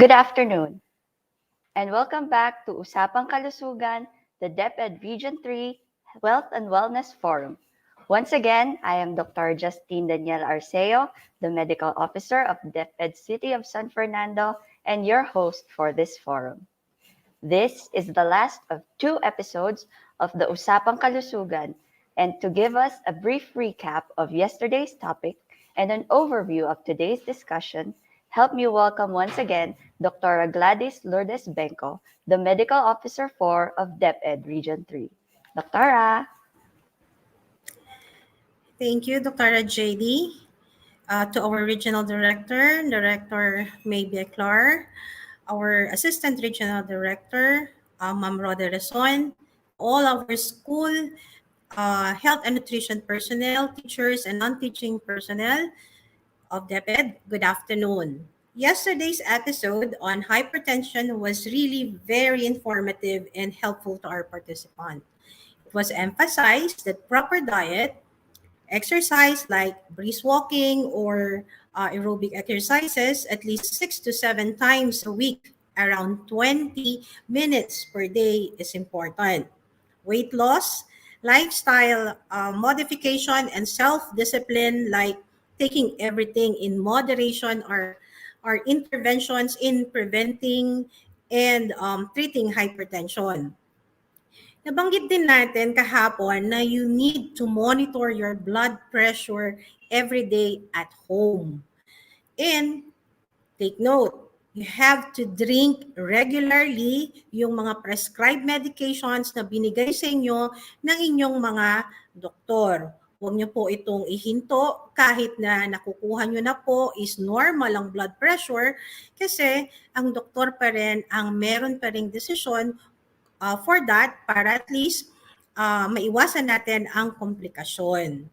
Good afternoon, and welcome back to Usapang Kalusugan, the DepEd Region 3 Wealth and Wellness Forum. Once again, I am Dr. Justine Danniela Arceo, the Medical Officer of DepEd City of San Fernando, and your host for this forum. This is the last of 2 episodes of the Usapang Kalusugan, and to give us a brief recap of yesterday's topic and an overview of today's discussion, help me welcome once again Dr. Gladys Lourdes Bengco, the Medical Officer 4 of DepEd Region 3. Dr. Thank you, Dr. JD. To our Regional Director, Director Maybe Clark, our Assistant Regional Director, Ma'am Rhoda Rason, all our school, health and nutrition personnel, teachers, and non-teaching personnel of DepEd, good afternoon. Yesterday's episode on hypertension was really very informative and helpful to our participants. It was emphasized that proper diet, exercise like brisk walking or aerobic exercises at least 6 to 7 times a week, around 20 minutes per day is important. Weight loss, lifestyle modification, and self-discipline like taking everything in moderation are interventions in preventing and treating hypertension. Nabanggit din natin kahapon na you need to monitor your blood pressure every day at home. And take note, you have to drink regularly yung mga prescribed medications na binigay sa inyo ng inyong mga doktor. Huwag niyo po itong ihinto kahit na nakukuha niyo na po is normal ang blood pressure kasi ang doktor pa rin ang meron pa ring desisyon for that para at least maiwasan natin ang komplikasyon.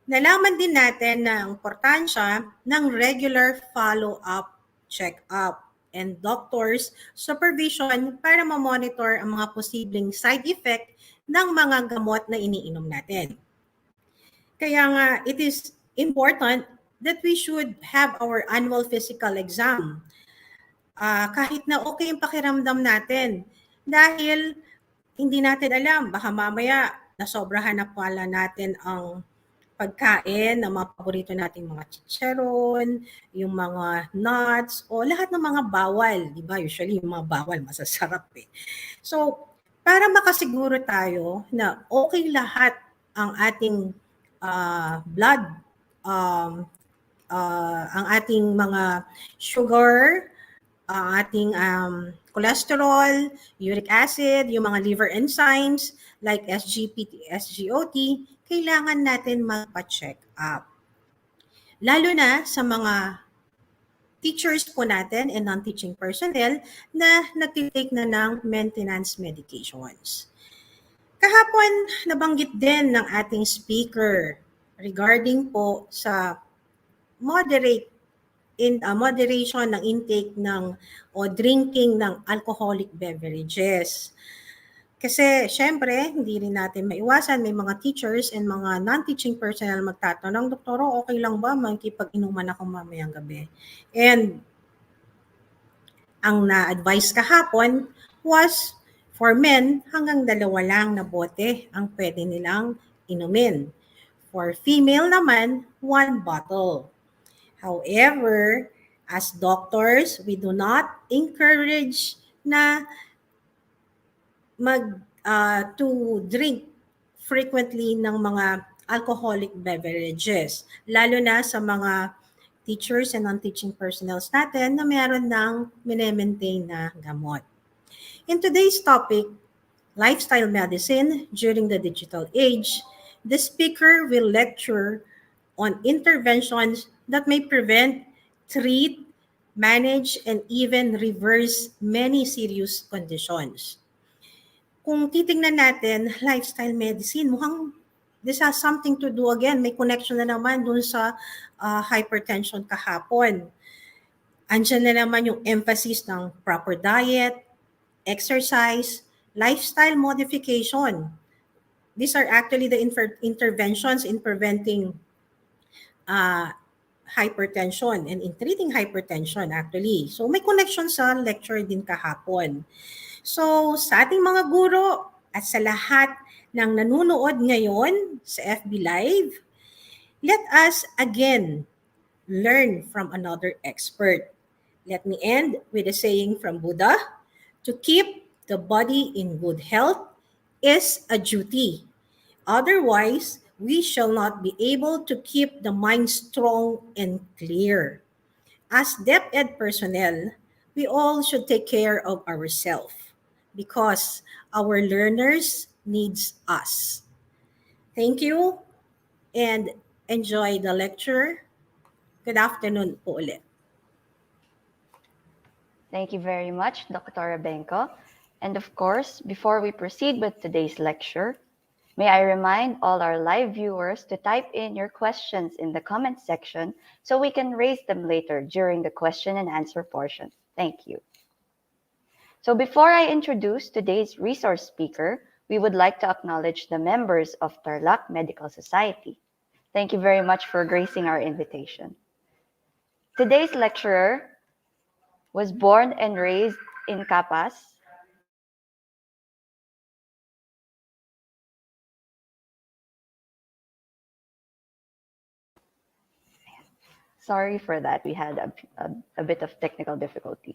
Nalaman din natin na ang importansya ng regular follow-up check-up and doctor's supervision para ma-monitor ang mga posibleng side effect ng mga gamot na iniinom natin. Kaya nga, it is important that we should have our annual physical exam. Kahit na okay yung pakiramdam natin, dahil hindi natin alam, baka mamaya nasobrahan na pala natin ang pagkain ng mga paborito nating mga chicharon, yung mga nuts, o lahat ng mga bawal. Diba? Usually yung mga bawal masasarap eh. So, para makasiguro tayo na okay lahat ang ating blood, ang ating mga sugar, ang ating cholesterol, uric acid, yung mga liver enzymes like SGPT, SGOT, kailangan natin magpa-check up. Lalo na sa mga teachers po natin and non-teaching personnel na nagtitake na ng maintenance medications. Kahapon, nabanggit din ng ating speaker regarding po sa moderation ng intake ng o drinking ng alcoholic beverages. Kasi syempre, hindi rin natin maiwasan, may mga teachers and mga non-teaching personnel magtatanong, Doktoro, okay lang ba makikipag-inuman ako mamayang gabi? And ang na-advise kahapon was for men, hanggang 2 lang na bote ang pwede nilang inumin. For female naman, 1 bottle. However, as doctors, we do not encourage na to drink frequently ng mga alcoholic beverages, lalo na sa mga teachers and non-teaching personnels natin na meron ng mine-maintain na gamot. In today's topic, lifestyle medicine during the digital age, the speaker will lecture on interventions that may prevent, treat, manage, and even reverse many serious conditions. Kung titingnan natin, lifestyle medicine, mukhang this has something to do again. May connection na naman dun sa hypertension kahapon. Andiyan na naman yung emphasis ng proper diet, exercise, lifestyle modification. These are actually the interventions in preventing hypertension and in treating hypertension actually. So may connection sa lecture din kahapon. So sa ating mga guro at sa lahat ng nanonood ngayon sa FB Live, let us again learn from another expert. Let me end with a saying from Buddha: to keep the body in good health is a duty. Otherwise, we shall not be able to keep the mind strong and clear. As DepEd personnel, we all should take care of ourselves because our learners needs us. Thank you and enjoy the lecture. Good afternoon po ulit. Thank you very much, Dr. Bengco. And of course, before we proceed with today's lecture, may I remind all our live viewers to type in your questions in the comment section so we can raise them later during the question and answer portion. Thank you. So before I introduce today's resource speaker, we would like to acknowledge the members of Tarlac Medical Society. Thank you very much for gracing our invitation. Today's lecturer was born and raised in Capas. Sorry for that. We had a bit of technical difficulty.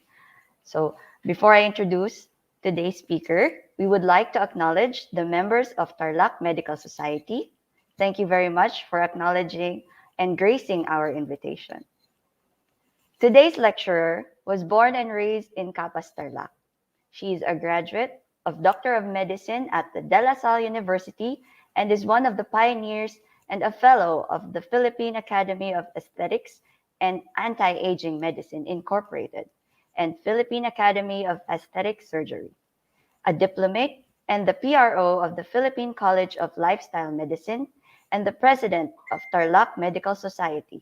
So before I introduce today's speaker, we would like to acknowledge the members of Tarlac Medical Society. Thank you very much for acknowledging and gracing our invitation. Today's lecturer was born and raised in Capas, Tarlac. She is a graduate of Doctor of Medicine at the De La Salle University and is one of the pioneers and a fellow of the Philippine Academy of Aesthetics and Anti-Aging Medicine Incorporated and Philippine Academy of Aesthetic Surgery, a diplomate and the PRO of the Philippine College of Lifestyle Medicine and the president of Tarlac Medical Society.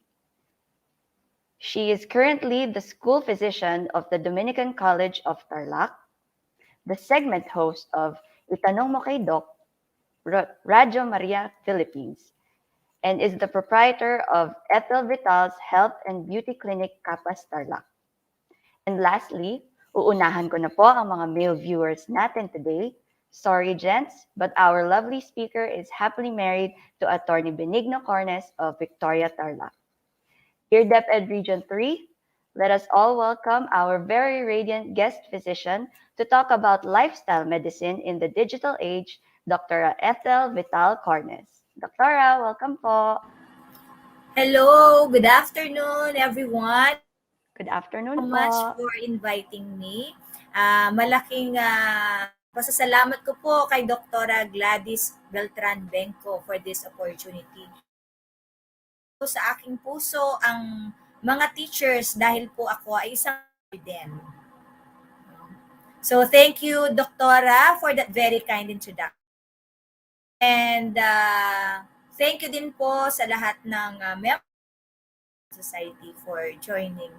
She is currently the school physician of the Dominican College of Tarlac, the segment host of Itanong Mo Kay Doc, Radio Maria Philippines, and is the proprietor of Ethel Vital's Health and Beauty Clinic Capas, Tarlac. And lastly, uunahan ko na po ang mga male viewers natin today. Sorry, gents, but our lovely speaker is happily married to Attorney Benigno Cornes of Victoria, Tarlac. Dear DepEd Region 3, let us all welcome our very radiant guest physician to talk about lifestyle medicine in the digital age, Dr. Ethel Vital Cornes. Doctora, welcome po. Hello, good afternoon everyone. Good afternoon Thank you po. so much for inviting me. Malaking pasasalamat ko po kay Dr. Gladys Beltran Bengco for this opportunity. Sa aking puso ang mga teachers dahil po ako ay isang din. So thank you, Doktora, for that very kind introduction. And thank you din po sa lahat ng members of the society for joining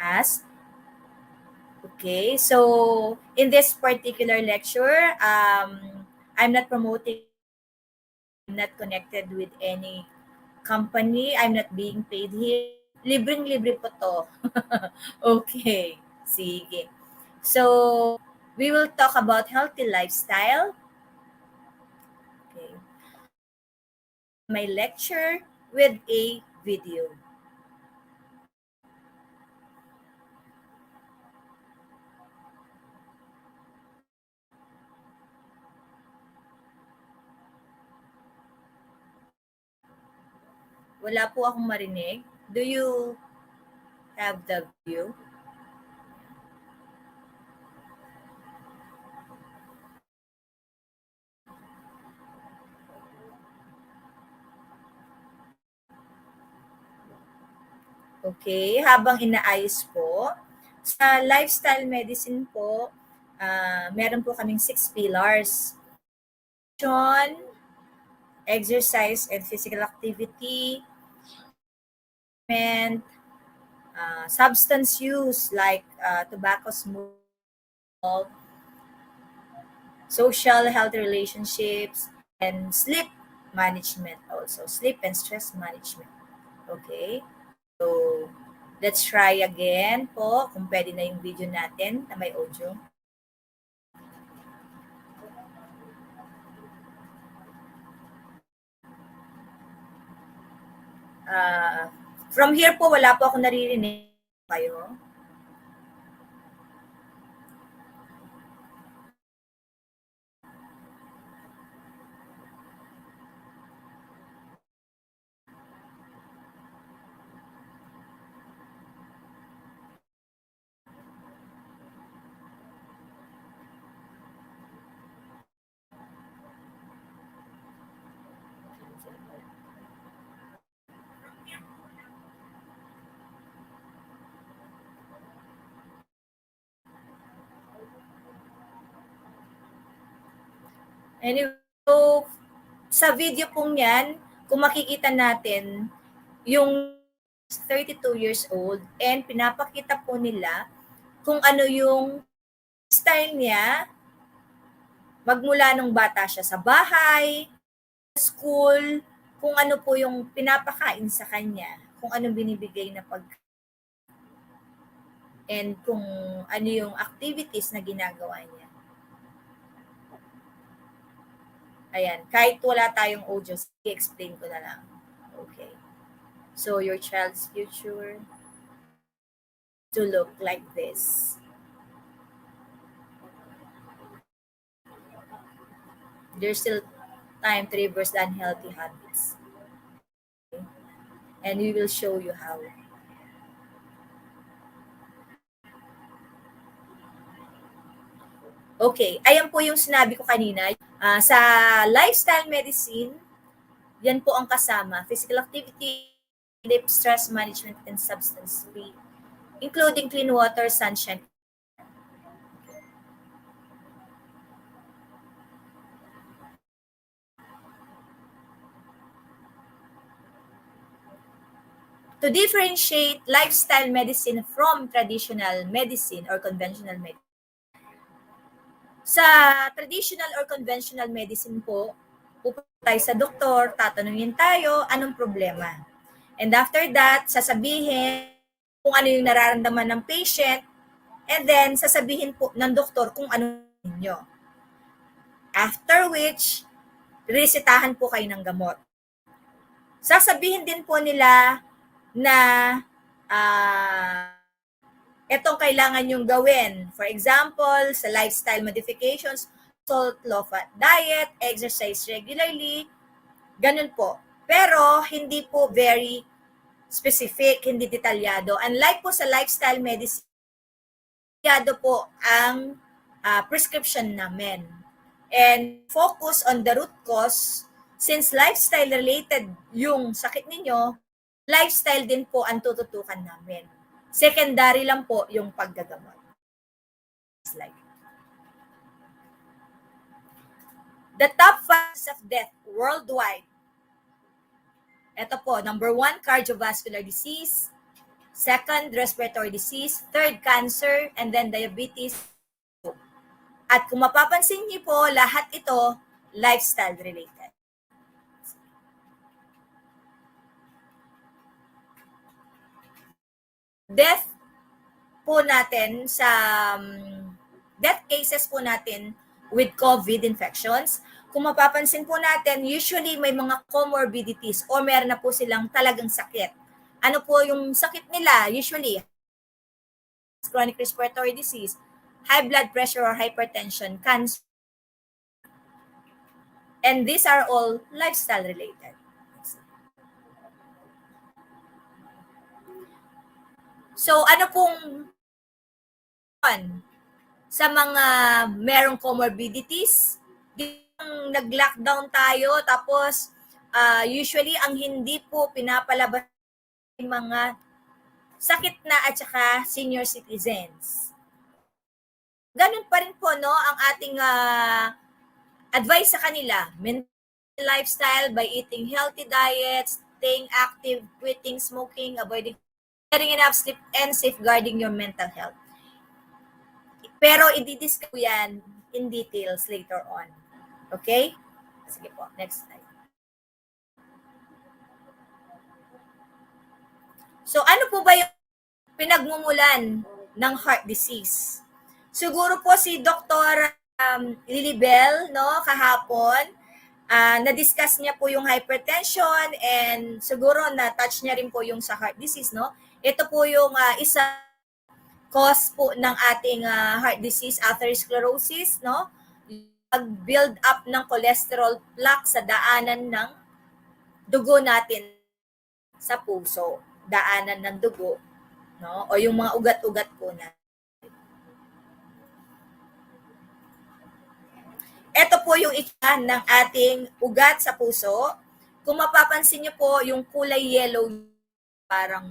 us. Okay, so in this particular lecture, I'm not promoting, I'm not connected with any company, I'm not being paid here. Libreng-libre po to. Okay, sige. So, we will talk about healthy lifestyle. Okay. My lecture with a video. Wala po akong marinig. Do you have the view? Okay, habang inaayos po, sa lifestyle medicine po, meron po kaming 6 pillars. Nutrition, exercise and physical activity, and substance use like tobacco, smoke, social health relationships, and sleep management also. Sleep and stress management. Okay? So, let's try again po kung pwede na yung video natin na may audio. From here po, wala po ako naririnig kayo. Anyway, so sa video pong yan, kung makikita natin, yung 32 years old and pinapakita po nila kung ano yung style niya magmula nung bata siya sa bahay, school, kung ano po yung pinapakain sa kanya, kung ano binibigay na and kung ano yung activities na ginagawa niya. Ayan, kahit wala tayong audio, i-explain ko na lang. Okay. So, your child's future to look like this. There's still time to reverse the unhealthy habits. Okay? And we will show you how. Okay, ayan po yung sinabi ko kanina. Sa lifestyle medicine, yan po ang kasama. Physical activity, sleep, stress management, and substance free, including clean water, sunshine. To differentiate lifestyle medicine from traditional medicine or conventional medicine. Sa traditional or conventional medicine po, pupunta tayo sa doktor, tatanungin tayo, anong problema? And after that, sasabihin kung ano yung nararamdaman ng patient, and then sasabihin po ng doktor kung ano ninyo. After which, resetahan po kayo ng gamot. Sasabihin din po nila na etong kailangan yung gawin. For example, sa lifestyle modifications, salt, low-fat diet, exercise regularly, ganun po. Pero hindi po very specific, hindi detalyado. Unlike po sa lifestyle medicine, detalyado po ang prescription namin. And focus on the root cause, since lifestyle related yung sakit ninyo, lifestyle din po ang tututukan namin. Secondary lang po yung paggagamot. Slide. The top causes of death worldwide. Ito po, number 1, cardiovascular disease. second, respiratory disease, third, cancer, and then diabetes. At kung mapapansin niyo po, lahat ito lifestyle related. Death po natin sa death cases po natin with COVID infections, kung mapapansin po natin, usually may mga comorbidities o meron na po silang talagang sakit. Ano po yung sakit nila? Usually, chronic respiratory disease, high blood pressure or hypertension, cancer. And these are all lifestyle related. So ano pong sa mga merong comorbidities? Nag-lockdown tayo tapos usually ang hindi po pinapalabas yung mga sakit na at saka senior citizens. Ganun pa rin po no ang ating advice sa kanila. Maintain lifestyle by eating healthy diets, staying active, quitting smoking, avoiding getting enough sleep, and safeguarding your mental health. Pero i-discuss ko yan in details later on. Okay? Sige po, next slide. So ano po ba yung pinagmumulan ng heart disease? Siguro po si Dr. Lilibel, no, kahapon, na-discuss niya po yung hypertension and siguro na-touch niya rin po yung sa heart disease, no? Ito po yung isa cause po ng ating heart disease, atherosclerosis, no? Pag-build up ng cholesterol plaque sa daanan ng dugo natin sa puso, daanan ng dugo, no? O yung mga ugat-ugat po na. Ito po yung itsura ng ating ugat sa puso. Kung mapapansin niyo po, yung kulay yellow, parang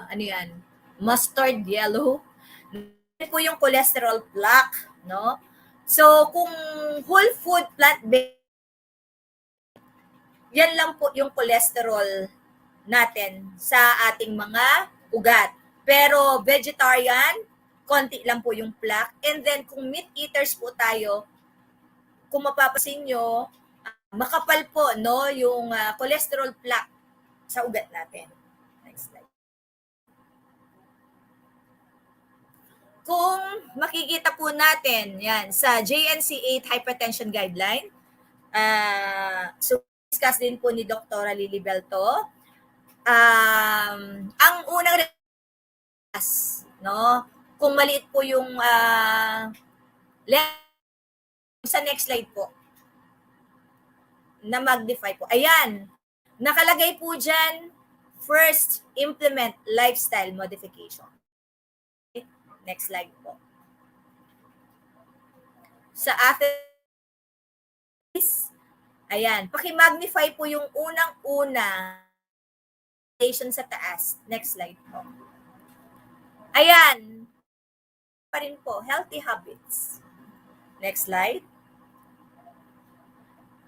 ano yan, mustard yellow. Yan po yung cholesterol plaque, no? So, kung whole food plant-based, yan lang po yung cholesterol natin sa ating mga ugat. Pero vegetarian, konti lang po yung plaque. And then, kung meat eaters po tayo, kung mapapansin nyo, makapal po no, yung cholesterol plaque sa ugat natin. Next slide. Kung makikita po natin yan sa JNC 8 hypertension guideline, so discuss din po ni Dr. Lilibel to. Ang unang no, kung maliit po yung sa next slide po na magnify po. Ayan, nakalagay po dyan, first, implement lifestyle modification. Next slide po. Sa athletes, ayan, paki-magnify po yung unang-una sa taas. Next slide po. Ayan, pa rin po, healthy habits. Next slide.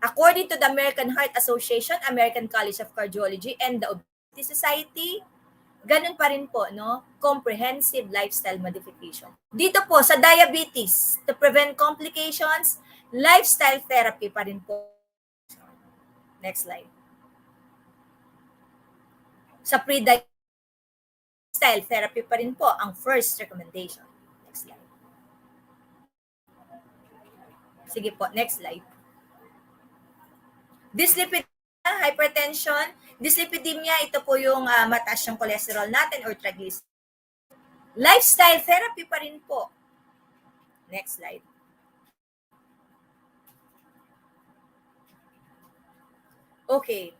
According to the American Heart Association, American College of Cardiology, and the Obesity Society, ganun pa rin po, no? Comprehensive lifestyle modification. Dito po, sa diabetes, to prevent complications, lifestyle therapy pa rin po. Next slide. Sa pre-diabetes, lifestyle therapy pa rin po ang first recommendation. Next slide. Sige po, next slide. Dyslipidemia, hypertension. Dyslipidemia, ito po yung mataas yung cholesterol natin or triglycerides. Lifestyle therapy pa rin po. Next slide. Okay.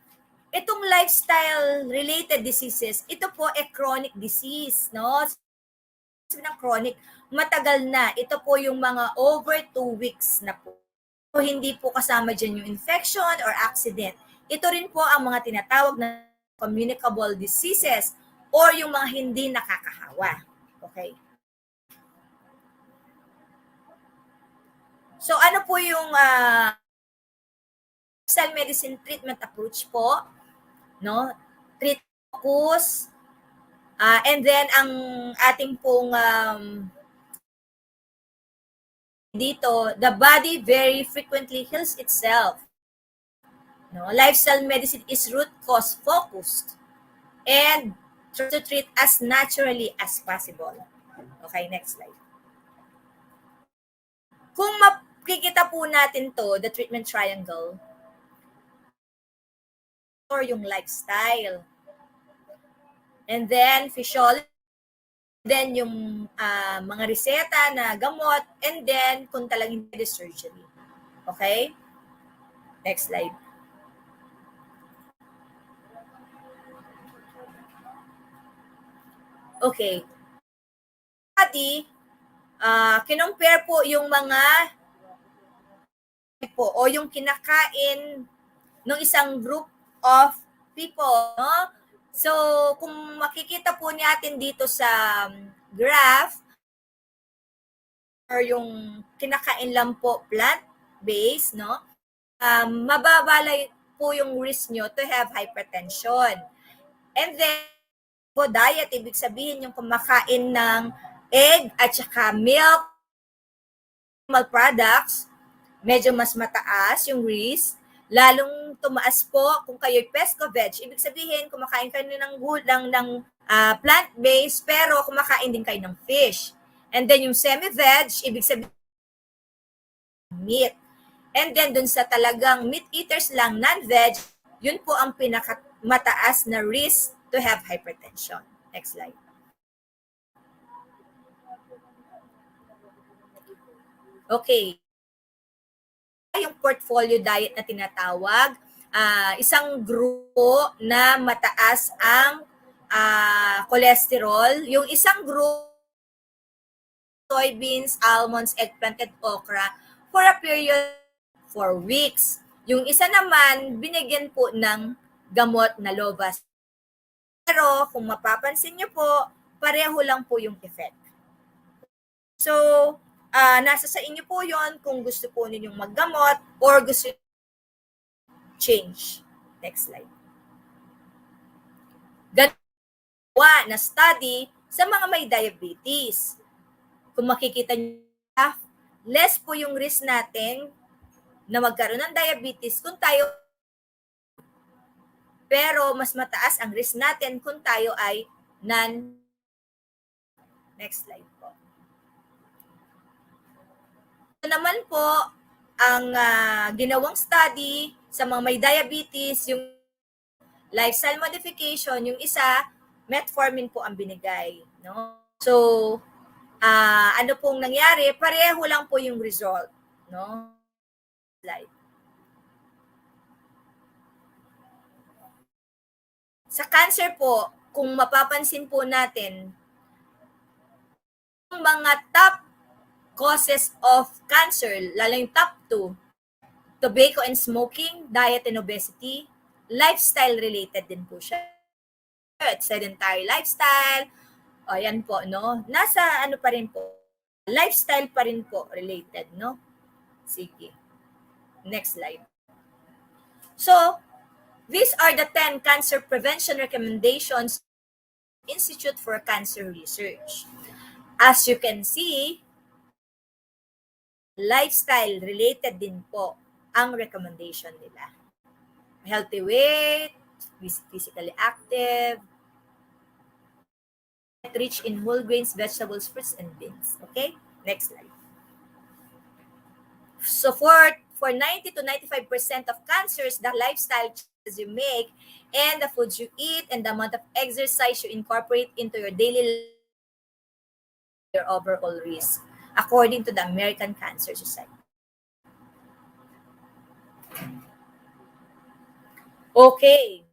Itong lifestyle-related diseases, ito po chronic disease, no? Ng chronic, matagal na. Ito po yung mga over 2 weeks na po. So, hindi po kasama dyan yung infection or accident. Ito rin po ang mga tinatawag na communicable diseases or yung mga hindi nakakahawa. Okay? So, ano po yung lifestyle medicine treatment approach po? No? Treat focus, And then, ang ating pong dito, the body very frequently heals itself. No? Lifestyle medicine is root cause focused and try to treat as naturally as possible. Okay, next slide. Kung makikita po natin to, the treatment triangle, or yung lifestyle. And then, physiology, then yung mga reseta na gamot, and then kung talagang hindi surgery. Okay? Next slide. Okay. Study, kinompare po yung mga po o yung kinakain ng isang group of people, no? So, kung makikita po natin dito sa graph, or yung kinakain lang po plant-based, no? Mababalay po yung risk nyo to have hypertension. And then, diet, ibig sabihin yung kumakain ng egg at saka milk, animal products, medyo mas mataas yung risk. Lalong tumaas po kung kayo'y pesco-veg. Ibig sabihin, kumakain kayo ng plant-based, pero kumakain din kayo ng fish. And then yung semi-veg, ibig sabihin meat. And then dun sa talagang meat eaters lang, non-veg, yun po ang pinakamataas na risk to have hypertension. Next slide. Okay. Yung portfolio diet na tinatawag, isang grupo na mataas ang cholesterol. Yung isang grupo, soybeans, almonds, eggplant, and okra for a period 4 weeks. Yung isa naman, binigyan po ng gamot na lobas. Pero kung mapapansin nyo po, pareho lang po yung effect. So, nasa sa inyo po yon kung gusto po ninyong maggamot or gusto change. Next slide. Ganawa na study sa mga may diabetes. Kung makikita nyo, less po yung risk natin na magkaroon ng diabetes kung tayo, pero mas mataas ang risk natin kung tayo ay Next slide po. Ito naman po ang ginawang study sa mga may diabetes, yung lifestyle modification, yung isa, metformin po ang binigay. No? So, ano pong nangyari? Pareho lang po yung result. No? Slide. Sa cancer po, kung mapapansin po natin, yung mga top causes of cancer, lalo yung top 2, tobacco and smoking, diet and obesity, lifestyle-related din po siya. Sedentary lifestyle, o yan po, no? Nasa ano pa rin po, lifestyle pa rin po related, no? Sige. Next slide. So, these are the 10 cancer prevention recommendations Institute for Cancer Research. As you can see, lifestyle-related din po ang recommendation nila. Healthy weight, physically active, rich in whole grains, vegetables, fruits, and beans. Okay? Next slide. So for 90 to 95% of cancers, the lifestyle choices you make and the foods you eat and the amount of exercise you incorporate into your daily life, your overall risk, according to the American Cancer Society. Okay.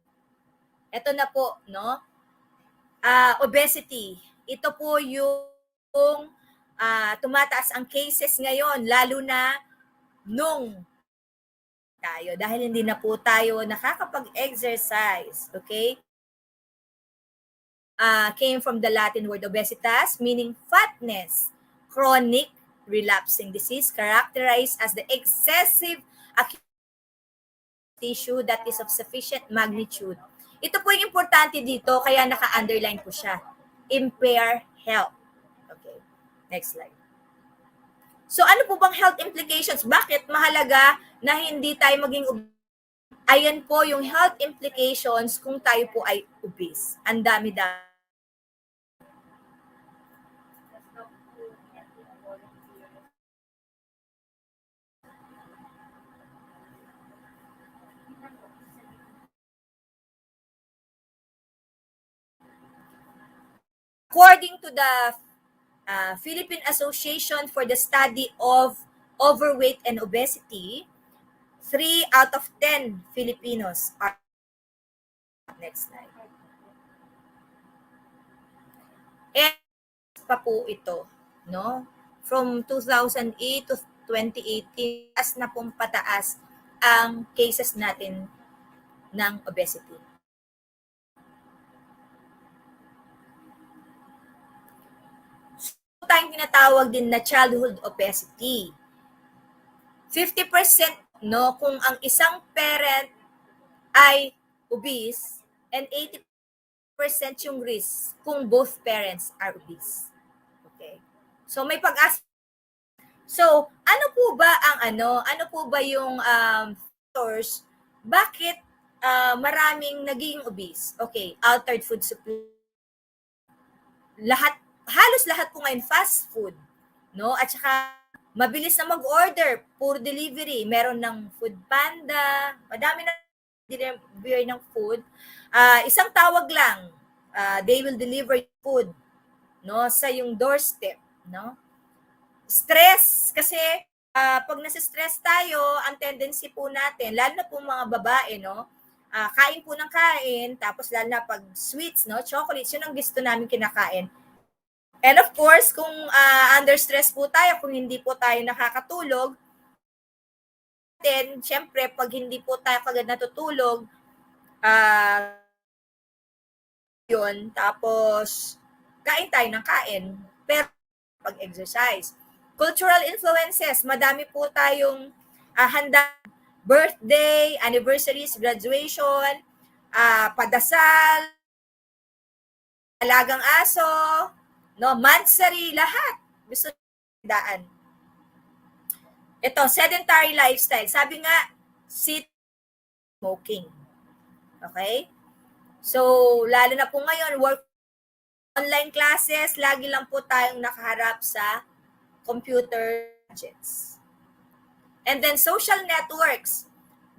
Ito na po, no? Obesity. Ito po yung tumataas ang cases ngayon, lalo na nung tayo, dahil hindi na po tayo nakakapag-exercise. Okay? Came from the Latin word obesitas, meaning fatness, chronic relapsing disease characterized as the excessive tissue that is of sufficient magnitude Ito po yung importante dito, kaya naka-underline po siya. Impair health. Okay, next slide. So ano po bang health implications? Bakit mahalaga na hindi tayo maging obese? Ayan po yung health implications kung tayo po ay obese. Ang dami-dami. According to the Philippine Association for the Study of Overweight and Obesity, 3 out of 10 Filipinos are... Next slide. And pa po ito, no? From 2008 to 2018, as na pong pataas ang cases natin ng obesity. So, tayong tinatawag din na childhood obesity. 50%, no, kung ang isang parent ay obese, and 80% yung risk kung both parents are obese. Okay. So may pag-asa. So, ano po ba yung factors bakit maraming naging obese? Okay, altered food supply. Halos lahat po ngayon fast food, no? At saka mabilis na mag-order, puro delivery. Meron ng Food Panda, madami na delivery ng food. Isang tawag lang, they will deliver food, no, sa yung doorstep, no? Stress kasi pag nasa-stress tayo, ang tendency po natin, lalo na po mga babae, no, kain po ng kain, tapos lalo na pag sweets, no, chocolates, yun ang gusto namin kinakain. And of course, kung under stress po tayo, kung hindi po tayo nakakatulog, then syempre pag hindi po tayo kagad natutulog, yun, tapos kain tayo ng kain, pero pag-exercise. Cultural influences, madami po tayong handa, birthday, anniversaries, graduation, padasal, alagang aso, no, mansari, lahat. Gusto daan. Ito, sedentary lifestyle. Sabi nga, smoking. Okay? So, lalo na po ngayon, online classes, lagi lang po tayong nakaharap sa computer gadgets. And then social networks.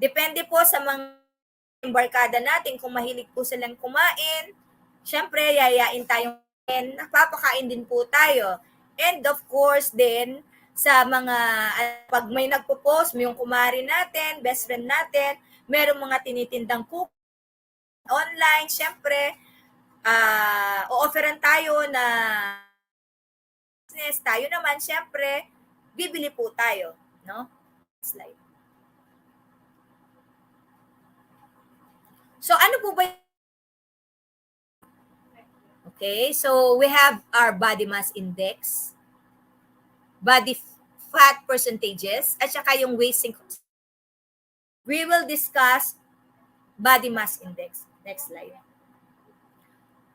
Depende po sa mga barkada natin kung mahilig po silang kumain. Siyempre, yayain tayong napapakain din po tayo. And of course, din sa mga, pag may nagpo-post, may yung kumari natin, best friend natin, merong mga tinitindang cook online, siyempre, o-offeran tayo na business, tayo naman, siyempre, bibili po tayo, no? Slide. So, ano po ba? Okay, so we have our body mass index, body fat percentages, at saka yung waist. We will discuss body mass index. Next slide.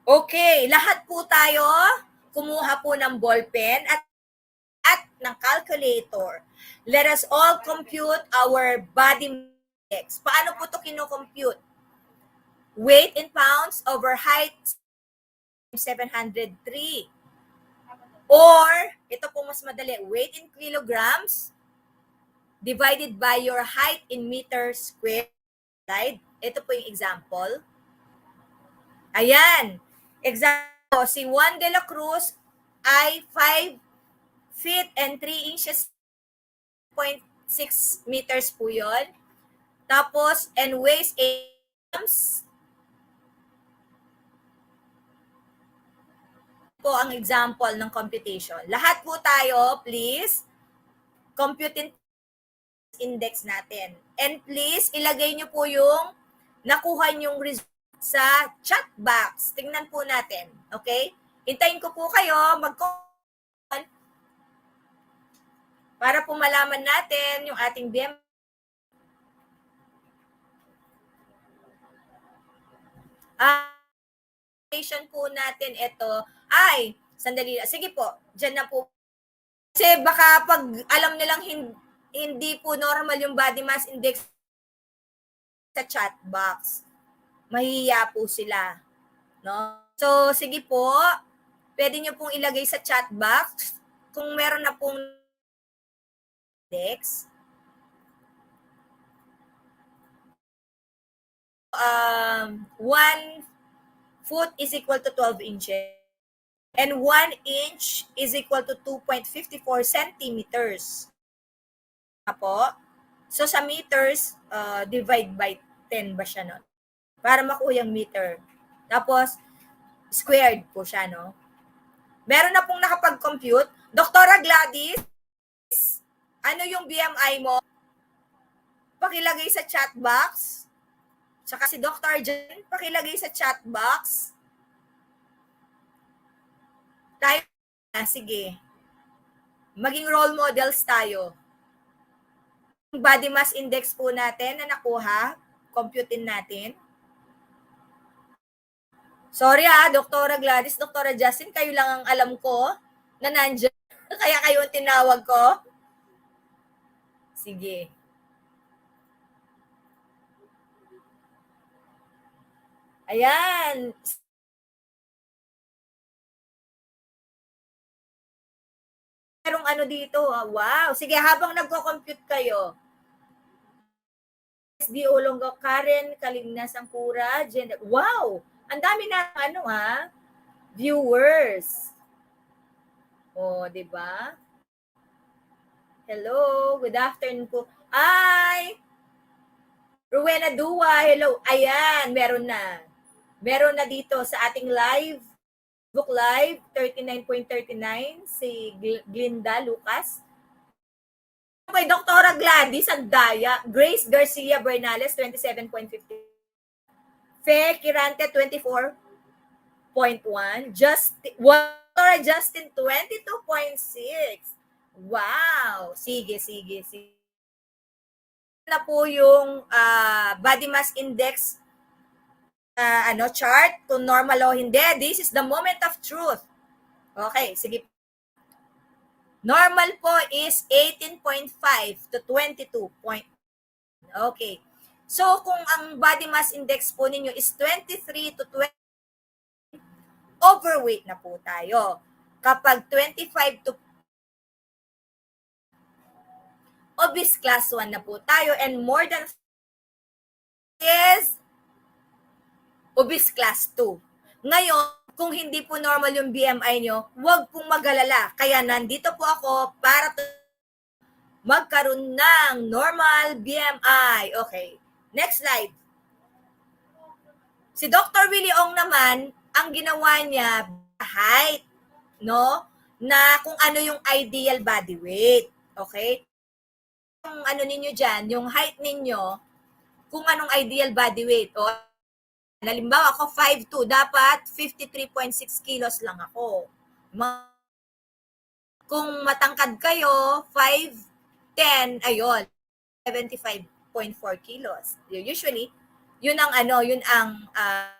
Okay, lahat po tayo kumuha po ng ballpen at ng calculator. Let us all compute our body index. Paano po ito kino-compute? Weight in pounds over height 703. Or, ito po mas madali, weight in kilograms divided by your height in meters squared. Ito po yung example. Ayan. Example, si Juan de la Cruz ay 5 feet and 3 inches, 0.6 meters po yun. Tapos, and weighs 8 grams. Po ang example ng computation. Lahat po tayo, please, compute index natin. And please, ilagay nyo po yung nakuha nyong result sa chat box. Tingnan po natin. Okay? Hintayin ko po kayo mag-comment para po malaman natin yung ating BM. condition po natin ito ay, sandali, sige po, dyan na po. Kasi baka pag alam nilang hindi po normal yung body mass index sa chat box, mahihiya po sila. No? So, sige po, pwede nyo pong ilagay sa chat box kung meron na pong index. 1 foot is equal to 12 inches. And 1 inch is equal to 2.54 centimeters. Po. So, sa meters, divide by 10 ba siya, no? Para makuha yung meter. Tapos, squared po siya, no? Meron na pong nakapag-compute. Doktora Gladys, ano yung BMI mo? Pakilagay sa chat box. Tsaka si Dr. Jen, pakilagay sa chat box. Tayo na, sige. Maging role models tayo. Yung body mass index po natin na nakuha, computein natin. Sorry Dr. Gladys, Dr. Justine, kayo lang ang alam ko na nandiyan. Kaya kayo ang tinawag ko. Sige. Ayan. Merong ano dito. Wow. Sige, habang nagko-compute kayo. SD Olonga Karen, Kalignas Angkura, Gender. Wow! Ang dami na viewers. Oh, 'di ba? Hello, good afternoon po. Ay! Rowena Dua, hello. Ayan, meron na. Meron na dito sa ating live, book live, 39.39, si Glinda Lucas. Kay Doktora Gladys, ang daya. Grace Garcia Bernales, 27.50. Fe Kirante, 24.1. Justin, 22.6. Wow! Sige. Na po yung body mass index chart, kung normal o hindi. This is the moment of truth. Okay, sige. Normal po is 18.5 to 22. Okay. So, kung ang body mass index po ninyo is 23 to 20, overweight na po tayo. Kapag 25 to obese class 1 na po tayo, and more than is obese class 2. Ngayon, kung hindi po normal yung BMI nyo, huwag pong mag-alala. Kaya nandito po ako para magkaroon ng normal BMI. Okay, next slide. Si Dr. Willie Ong naman, ang ginawa niya, height, no? Na kung ano yung ideal body weight. Okay? Yung ano ninyo dyan, yung height ninyo, kung anong ideal body weight. O, halimbawa ako 5'2", dapat 53.6 kilos lang ako. Kung matangkad kayo, 5'10", ayun, 75.4 kilos. Usually, yun ang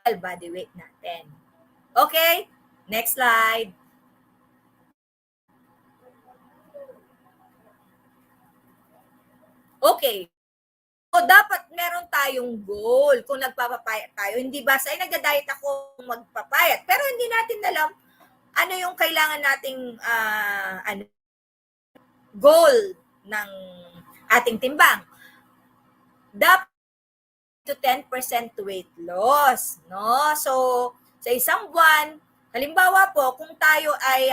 body weight natin. Okay? Next slide. Okay. So, dapat meron tayong goal kung nagpapapayat tayo. Hindi ba? Ay, nagda-diet ako magpapayat. Pero hindi natin alam ano yung kailangan nating goal ng ating timbang. Dapat to 10% weight loss. No? So, sa isang buwan, halimbawa po, kung tayo ay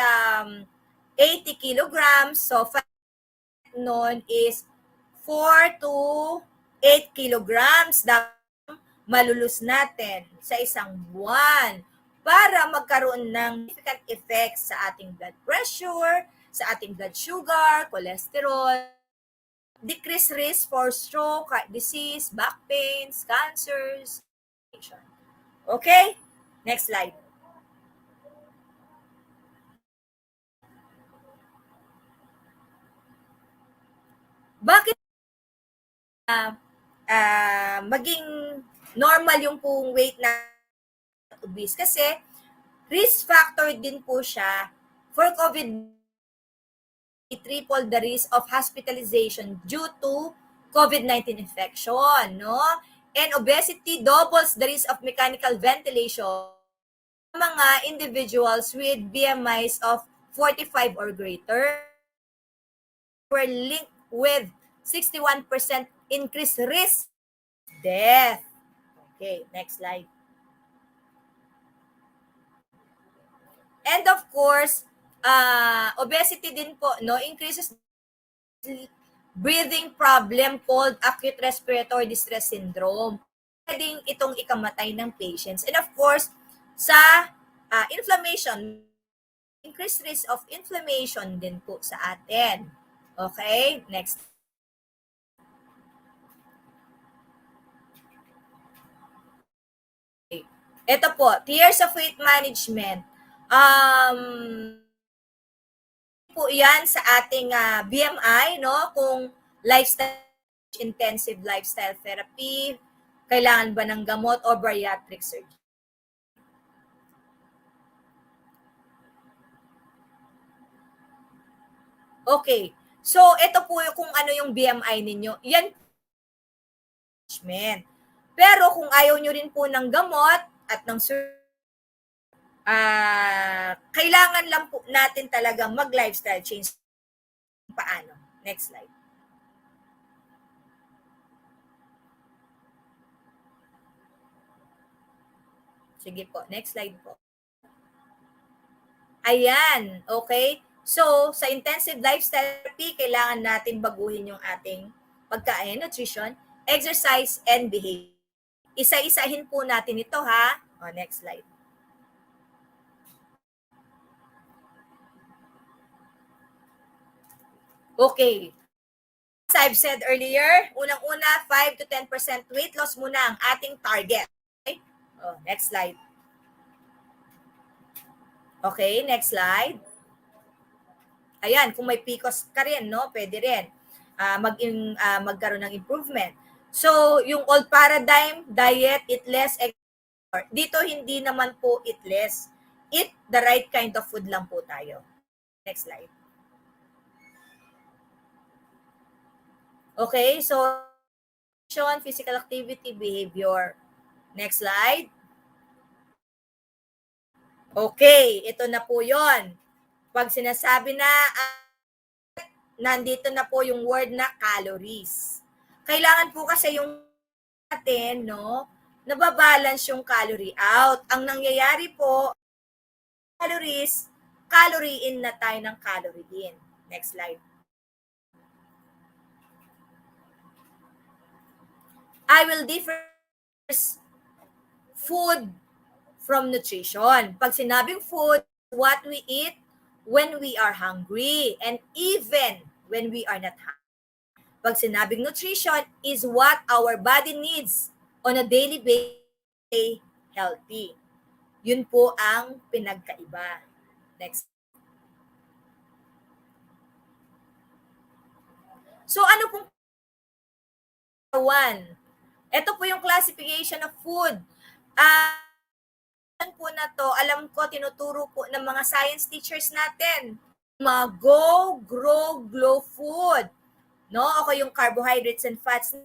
80 kilograms, so fat noon is 4 to 8 kilograms dapat malulus natin sa isang buwan para magkaroon ng significant effects sa ating blood pressure, sa ating blood sugar, cholesterol, decrease risk for stroke, heart disease, back pains, cancers. Okay? Next slide. Bakit maging normal yung pong weight na obese? Kasi risk factor din po siya for COVID. Triple the risk of hospitalization due to COVID-19 infection, no? And obesity doubles the risk of mechanical ventilation mga individuals with BMIs of 45 or greater were linked with 61% increased risk of death. Okay, next slide. And of course, obesity din po, no, increases breathing problem called acute respiratory distress syndrome. Pwedeng itong ikamatay ng patients. And of course, sa inflammation, increased risk of inflammation din po sa atin. Okay, next. Okay. Ito po, tiers of weight management. Po yan sa ating BMI, no? Kung intensive lifestyle therapy, kailangan ba ng gamot o bariatric surgery? Okay. So, ito po yung kung ano yung BMI ninyo. Yan management. Pero kung ayaw nyo rin po ng gamot at ng kailangan lang po natin talaga mag-lifestyle change. Paano? Next slide. Sige po, next slide po. Ayan, okay? So, sa intensive lifestyle therapy, kailangan natin baguhin yung ating pagkain, nutrition, exercise, and behavior. Isa-isahin po natin ito, ha? O, next slide. Okay. As I've said earlier, unang-una, 5 to 10% weight loss muna ang ating target. Okay? O, next slide. Okay, next slide. Ayan, kung may PCOS ka rin, no, pwede rin magkaroon ng improvement. So, yung old paradigm, diet, eat less, dito hindi naman po eat less. Eat the right kind of food lang po tayo. Next slide. Okay, so physical activity, behavior. Next slide. Okay, ito na po yon. Pag sinasabi na nandito na po yung word na calories. Kailangan po kasi yung natin, no, nababalance yung calorie out. Ang nangyayari po, calorie in na tayo ng calorie in. Next slide. I will differentiate food from nutrition. Pag sinabing food, what we eat when we are hungry and even when we are not hungry. Pag sinabing nutrition is what our body needs on a daily basis to stay healthy. Yun po ang pinagkaiba. Next. So ano pong one? Ito po yung classification of food. Po na to, alam ko, tinuturo po ng mga science teachers natin. Mga go, grow, glow food. No? O yung carbohydrates and fats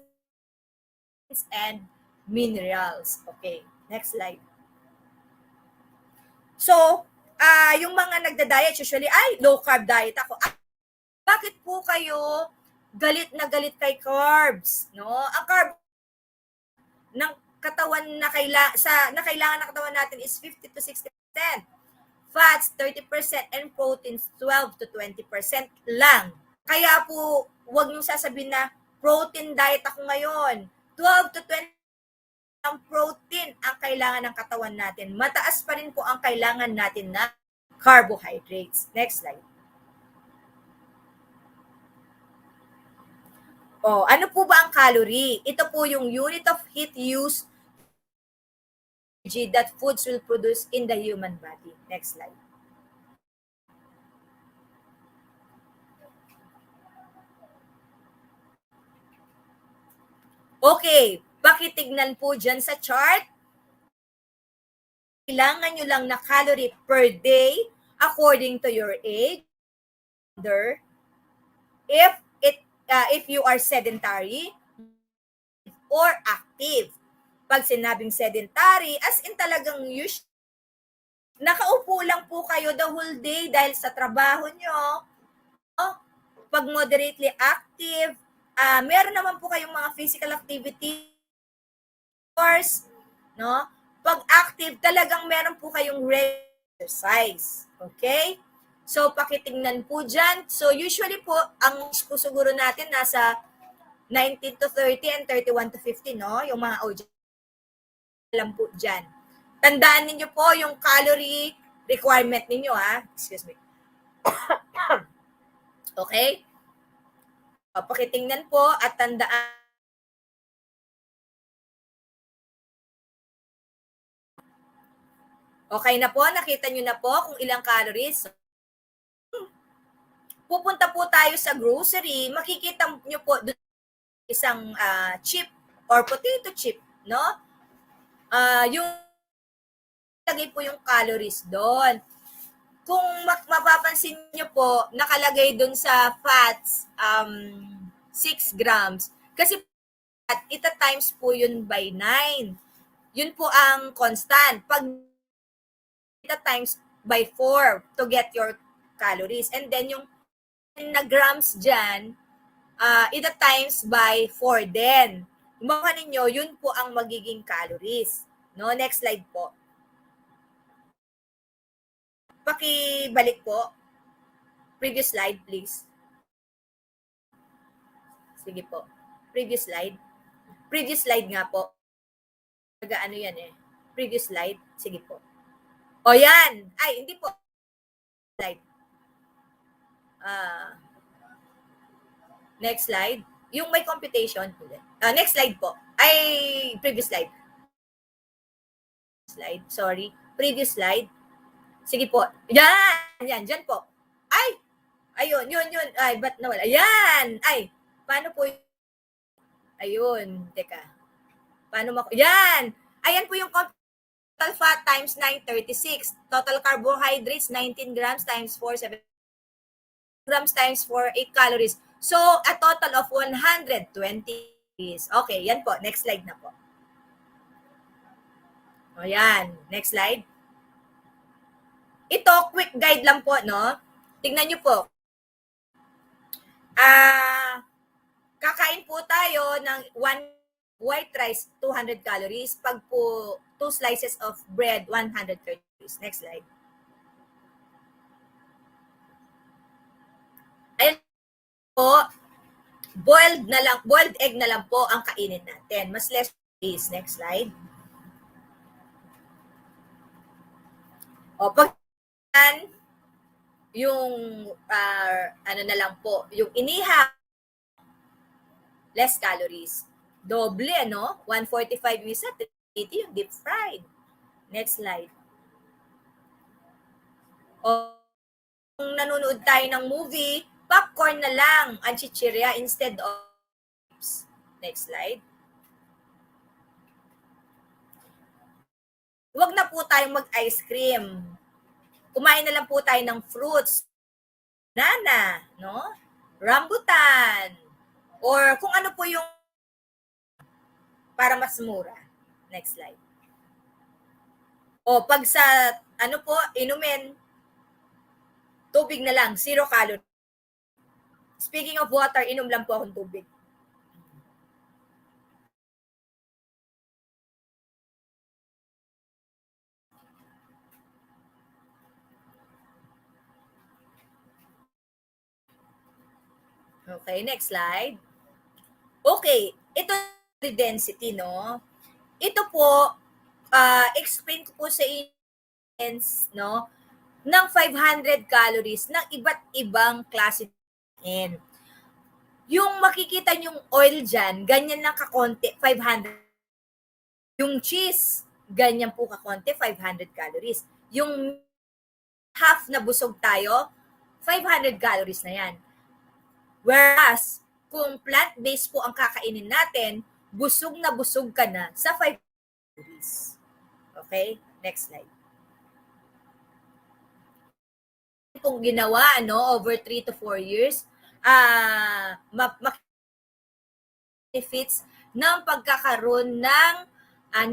and minerals. Okay, next slide. So, yung mga nagda-diet, usually, low carb diet ako. Bakit po kayo galit na galit kay carbs? No? Ang carb ng katawan na kailangan ng katawan natin is 50 to 60%. Fats 30% and proteins 12 to 20% lang. Kaya po, huwag niyong sasabihin na protein diet ako ngayon. 12 to 20% ang protein ang kailangan ng katawan natin. Mataas pa rin po ang kailangan natin na carbohydrates. Next slide. Ano po ba ang calorie? Ito po yung unit of heat use that foods will produce in the human body. Next slide. Okay, pakitignan po dyan sa chart. kailangan nyo lang na calorie per day according to your age, if you are sedentary or active. Pag sinabing sedentary, as in talagang nakaupo lang po kayo the whole day dahil sa trabaho nyo. Pag moderately active, meron naman po kayong mga physical activity, no? Pag active, talagang meron po kayong exercise. Okay? So, pakitingnan po dyan. So, usually po, ang po siguro natin nasa 19 to 30 and 31 to 50, no? Yung mga OJ lang po dyan. Tandaan ninyo po yung calorie requirement ninyo, ha? Excuse me. Okay? Pakitingnan po at tandaan. Okay na po? Nakita nyo na po kung ilang calories. Pupunta po tayo sa grocery. Makikita nyo po doon isang chip or potato chip, no? Yung lagay po yung calories doon. Kung mapapansin nyo po, nakalagay doon sa fats 6 grams. Kasi ita times po yun by 9. Yun po ang constant. Pag times by 4 to get your calories. And then yung na grams dyan, ita times by 4 din. Mukha ninyo, yun po ang magiging calories. No? Next slide po. Pakibalik po. Previous slide, please. Sige po. Previous slide. Previous slide nga po. Ano yan eh. Previous slide. Sige po. O yan. Ay, hindi po. Slide. Next slide. Yung may computation. Next slide po. Ay, previous slide. Slide. Sorry. Previous slide. Sige po. Yan. Yan. Dyan po. Ay. Ayun. Yun. Ay, ba't nawala? Yan. Ay. Paano po? Ayun. Teka. Paano yan. Ayan po yung total fat times 936. Total carbohydrates, 19 grams times 4, 7 grams times 4, 8 calories. So, a total of 120 calories. Okay, yan po. Next slide na po. O yan. Next slide. Ito, quick guide lang po, no? Tingnan nyo po. Kakain po tayo ng 1 white rice, 200 calories. Pag po 2 slices of bread, 130 calories. Next slide. Ayan po, boiled egg na lang po ang kainin natin. Mas less calories. Next slide. O, pag yung ano na lang po, yung inihaw, less calories. Doble, no? 145 yung isa, 380 yung deep fried. Next slide. O, kung nanonood tayo ng movie, popcorn na lang ang chichirya instead of chips. Next slide. Huwag na po tayong mag-ice cream. Kumain na lang po tayo ng fruits. Banana, no? Rambutan. Or kung ano po yung para mas mura. Next slide. O, pag sa, ano po, inumin, tubig na lang, 0 calorie. Speaking of water, inom lang po akong tubig. Okay, next slide. Okay, ito density, no? Ito po, explain ko po sa inyo, no, ng 500 calories ng iba't ibang klase. Yung makikita nyong oil dyan, ganyan lang kakonti, 500. Yung cheese, ganyan po kakonti, 500 calories. Yung half na busog tayo, 500 calories na yan. Whereas, kung plant-based po ang kakainin natin, busog na busog ka na sa 5 calories. Okay? Next slide. pong ginawa, over 3 to 4 years, benefits ng pagkakaroon ng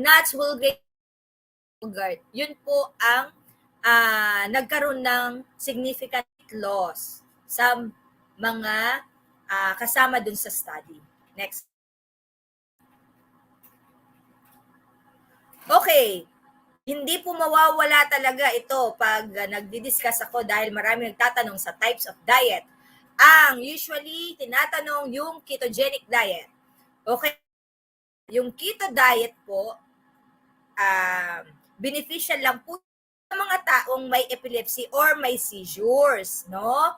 natural yogurt. Yun po ang nagkaroon ng significant loss sa mga kasama dun sa study. Next. Okay. Hindi po mawawala talaga ito pag nagdi-discuss ako dahil marami nagtatanong sa types of diet. Ang usually tinatanong yung ketogenic diet. Okay. Yung keto diet po, beneficial lang po sa mga taong may epilepsy or may seizures, no?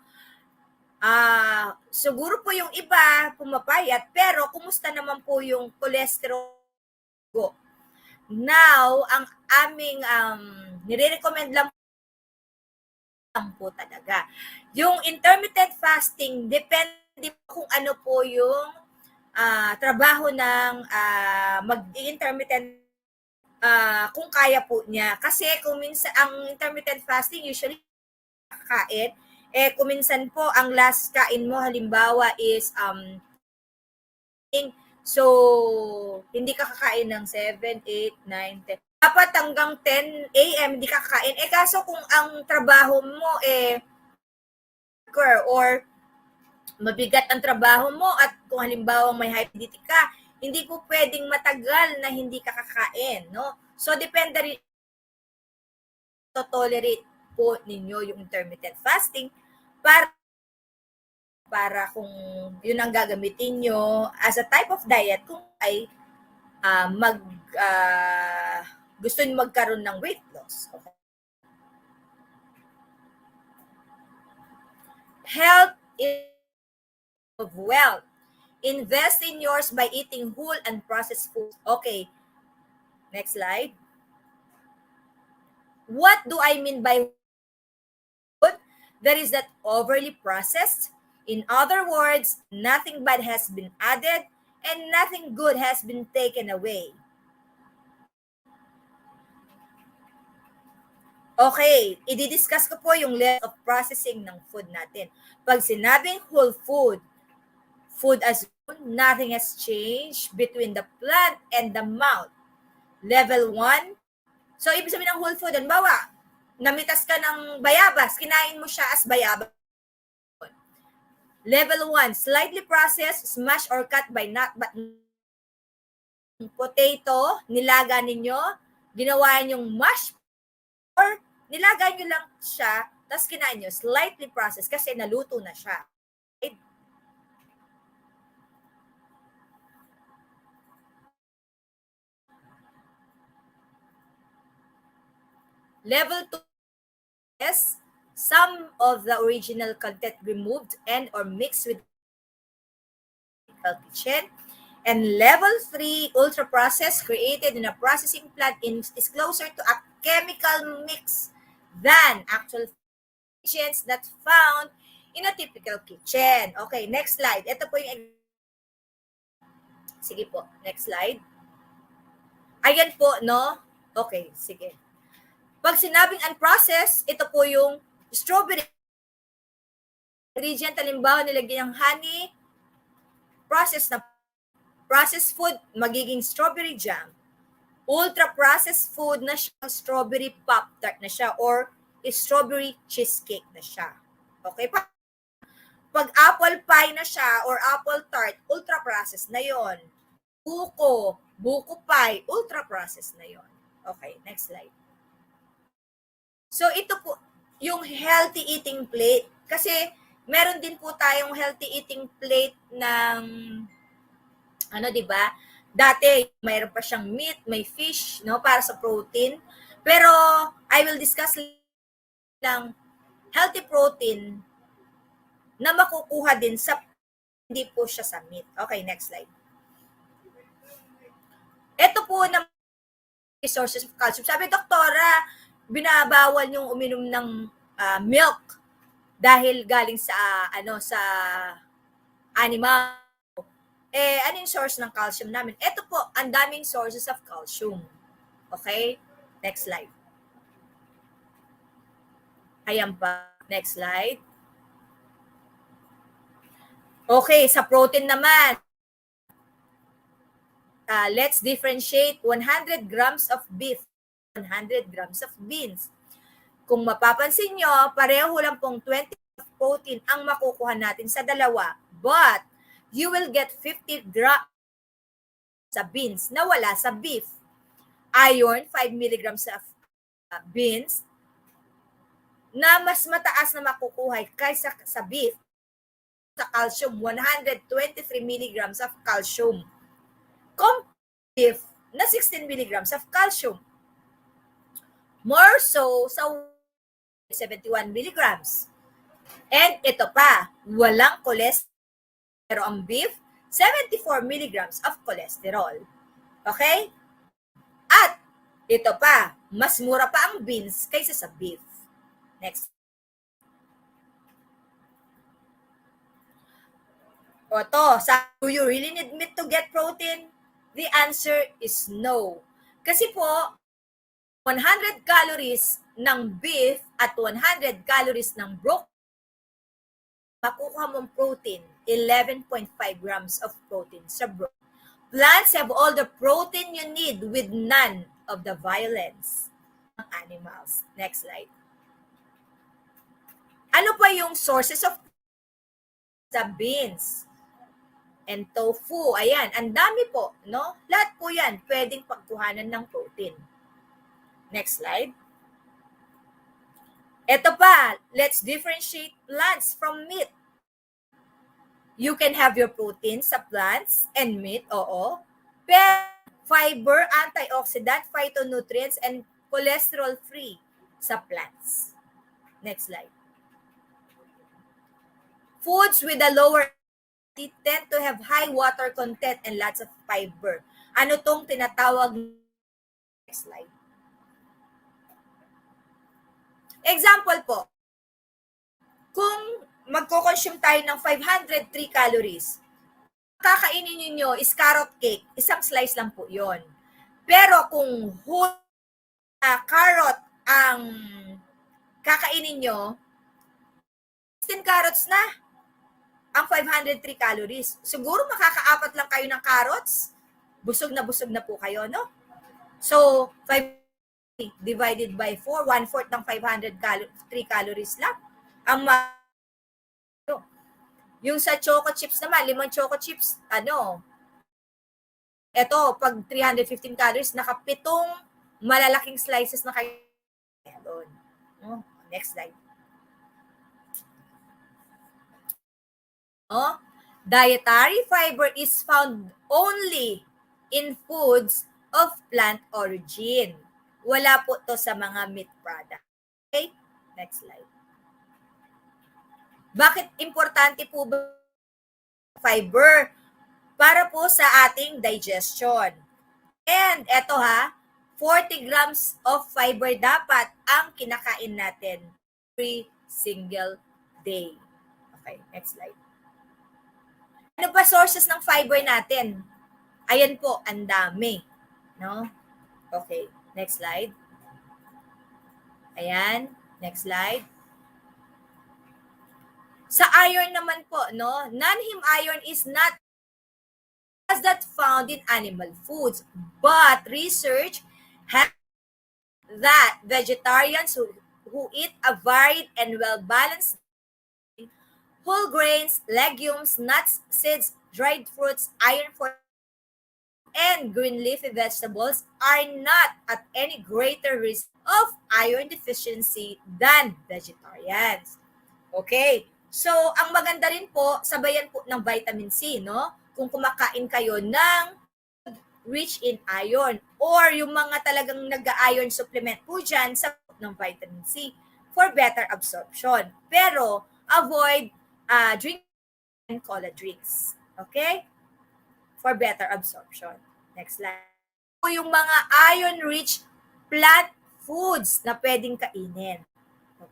Siguro po yung iba pumapayat, pero kumusta naman po yung cholesterol? Now, ang aming nire-recommend lang po talaga. Yung intermittent fasting, depende po kung ano po yung trabaho ng mag-intermittent kung kaya po niya. Kasi kung minsan, ang intermittent fasting usually kakain, kung minsan po ang last kain mo halimbawa is so hindi ka kakain ng 7, 8, 9, 10. Dapat hanggang 10 a.m. hindi ka kakain. Kaso kung ang trabaho mo or mabigat ang trabaho mo at kung halimbawa may high activity ka, hindi po pwedeng matagal na hindi ka kakain, no? So depende rin to tolerate po ninyo yung intermittent fasting para kung yun ang gagamitin nyo as a type of diet kung ay gusto nyo magkaroon ng weight loss. Okay. Health is of wealth. Invest in yours by eating whole and processed foods. Okay. Next slide. What do I mean by food? That is that overly processed. In other words, nothing bad has been added and nothing good has been taken away. Okay, i-discuss ko po yung level of processing ng food natin. Pag sinabing whole food as nothing has changed between the plant and the mouth. Level 1, so ibig sabihin ng whole food, halimbawa, namitas ka ng bayabas, kinain mo siya as bayabas. Level 1, slightly processed, smashed or cut by not but potato, nilaga ninyo, ginawa niyong mash or nilaga nyo lang siya, tapos kinain nyo, slightly processed kasi naluto na siya. Okay? Level 2 is some of the original content removed and or mixed with kitchen. And level 3, ultra-processed, created in a processing plant is closer to a chemical mix than actual kitchens that found in a typical kitchen. Okay, next slide. Ito po yung... Sige po, next slide. Ayan po, no? Okay, sige. Pag sinabing unprocessed, ito po yung strawberry. Ingredient, halimbawa, nilagyan ng honey, processed food, magiging strawberry jam. Ultra-processed food na siya, strawberry pop-tart na siya, or strawberry cheesecake na siya. Okay? Pag apple pie na siya, or apple tart, ultra-processed na yon. Buko pie, ultra-processed na yon. Okay, next slide. So ito po yung healthy eating plate kasi meron din po tayong healthy eating plate ng di ba? Dati mayroon pa siyang meat, may fish, no, para sa protein. Pero I will discuss ng healthy protein na makukuha din sa hindi po siya sa meat. Okay, next slide. Ito po na sources of calcium. Sabi, doktora, binabawal yung uminom ng milk dahil galing sa sa animal. Ano yung source ng calcium namin? Ito po, ang daming sources of calcium. Okay? Next slide. Ayan pa. Next slide. Okay, sa protein naman, let's differentiate 100 grams of beef, 100 grams of beans. Kung mapapansin nyo, pareho lang pong 20 of protein ang makukuha natin sa dalawa. But, you will get 50 grams sa beans na wala sa beef. Iron, 5 milligrams of beans, na mas mataas na makukuha kaysa sa beef. Sa calcium, 123 milligrams of calcium. Beef na 16 milligrams of calcium. More so sa 71 milligrams. And ito pa, walang cholesterol. Pero ang beef, 74 milligrams of cholesterol. Okay? At ito pa, mas mura pa ang beans kaysa sa beef. Next. O to, do you really need meat to get protein? The answer is no. Kasi po, 100 calories ng beef at 100 calories ng broccoli, makukuha mong protein, 11.5 grams of protein sa broccoli. Plants have all the protein you need with none of the violence ng animals. Next slide. Ano pa yung sources of sa beans and tofu? Ayan, ang dami po, no? Lahat po yan pwedeng pagkuhanan ng protein. Next slide. Ito pa, let's differentiate plants from meat. You can have your protein sa plants and meat, oo. Pero fiber, antioxidant, phytonutrients, and cholesterol-free sa plants. Next slide. Foods with a lower tend to have high water content and lots of fiber. Ano tong tinatawag? Next slide. Example po, kung magko-consume tayo ng 503 calories, kakainin niyo is carrot cake, isang slice lang po yon. Pero kung whole carrot ang kakainin nyo, 16 carrots na ang 503 calories. Siguro makakaapat lang kayo ng carrots, busog na po kayo, no? So, 5 divided by 4, 1/4 ng 503 calories lang. Ang yung sa choco chips naman, limang choco chips, eto, pag 315 calories, nakapitong malalaking slices na kayo doon. No? Next slide. No? Dietary fiber is found only in foods of plant origin. Wala po to sa mga meat product. Okay? Next slide. Bakit importante po ba fiber? Para po sa ating digestion. And eto 40 grams of fiber dapat ang kinakain natin every single day. Okay, next slide. Ano ba sources ng fiber natin? Ayan po, ang dami. No? Okay, next slide. Ayan, next slide. Sa iron naman po, no? Non-heme iron is not as that found in animal foods, but research has that vegetarians who eat a varied and well-balanced whole grains, legumes, nuts, seeds, dried fruits, iron for and green leafy vegetables are not at any greater risk of iron deficiency than vegetarians. Okay. So, ang maganda rin po, sabayan po ng vitamin C, no? Kung kumakain kayo ng rich in iron or yung mga talagang nag-iron supplement po dyan sa ng vitamin C for better absorption. Pero, avoid drink and cola drinks. Okay? For better absorption. Next slide. So, yung mga iron-rich plant foods na pwedeng kainin.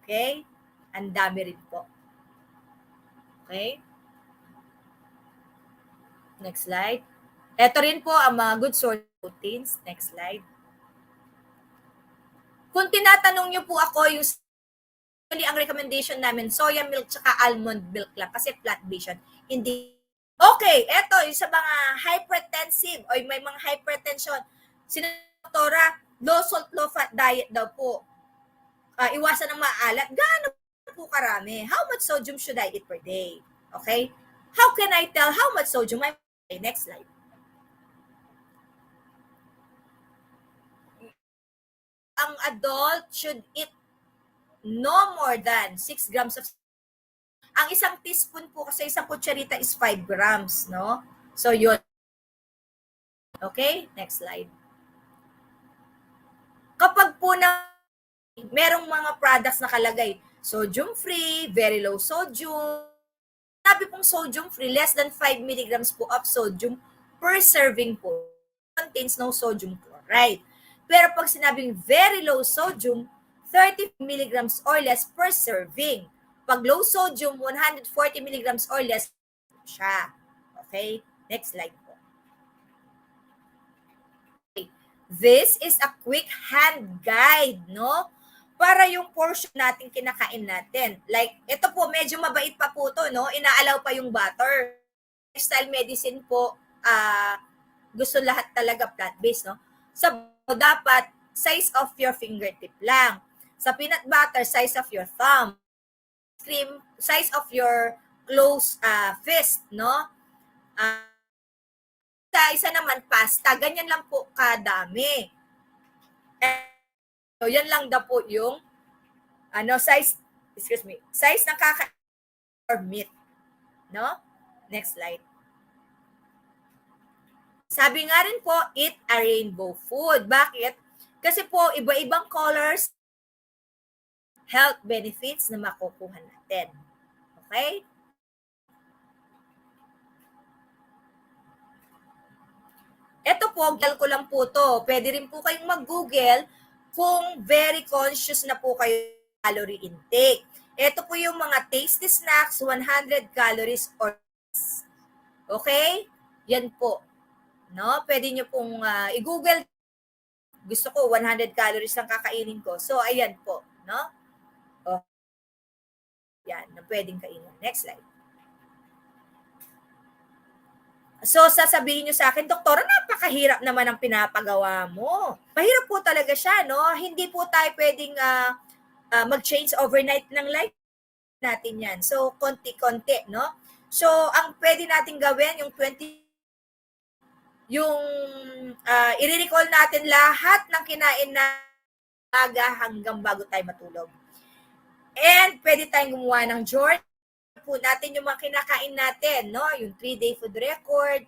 Okay? Ang dami rin po. Okay? Next slide. Ito rin po ang mga good source proteins. Next slide. Kung tinatanong niyo po ako yung Actually, ang recommendation namin, soya milk tsaka almond milk lang kasi plant-based yan. Hindi. Okay, eto, yung sa mga hypertensive o may mga hypertension, Doktora, low salt, low fat diet daw po. Iwasan ng maalat. Gaano po karami? How much sodium should I eat per day? Okay? How can I tell how much sodium I eat? Next slide. Ang adult should eat no more than 6 grams of. Ang isang teaspoon po kasi isang kutsarita is 5 grams, no? So, yun. Okay? Next slide. Kapag po merong mga products na kalagay, sodium-free, very low sodium. Sabi pong sodium-free, less than 5 milligrams po of sodium per serving po. Contains no sodium chloride. Pero pag sinabing very low sodium, 30 milligrams or less per serving. Pag low sodium, 140 milligrams or less siya. Okay? Next slide po. Okay. This is a quick hand guide, no? Para yung portion natin kinakain natin. Like, ito po, medyo mabait pa po to, no? Inaalaw pa yung butter. Lifestyle medicine po, gusto lahat talaga plant-based, no? Sa dapat, size of your fingertip lang. Sa peanut butter, size of your thumb. Cream, size of your closed fist, no? Sa isa naman, pasta. Ganyan lang po kadami. So, yan lang daw po yung size ng kakain or meat. No? Next slide. Sabi nga rin po, eat a rainbow food. Bakit? Kasi po, iba-ibang colors, health benefits na makukuha natin. Okay? Ito po, Google ko lang po to. Pwede rin po kayong mag-Google kung very conscious na po kayo calorie intake. Ito po yung mga tasty snacks, 100 calories or less. Okay? Yan po. No? Pwede nyo pong i-Google. Gusto ko 100 calories lang kakainin ko. So, ayan po. No? Oh. Yan, na pwedeng kainin. Next slide. So, sasabihin nyo sa akin, Doktora, napakahirap naman ang pinapagawa mo. Mahirap po talaga siya, no? Hindi po tayo pwedeng mag-change overnight ng life natin yan. So, konti-konti, no? So, ang pwede natin gawin, yung i-recall natin lahat ng kinain na aga hanggang bago tayo matulog. And pwede tayong gumawa ng journal po natin yung mga kinakain natin, no? Yung 3-day food record.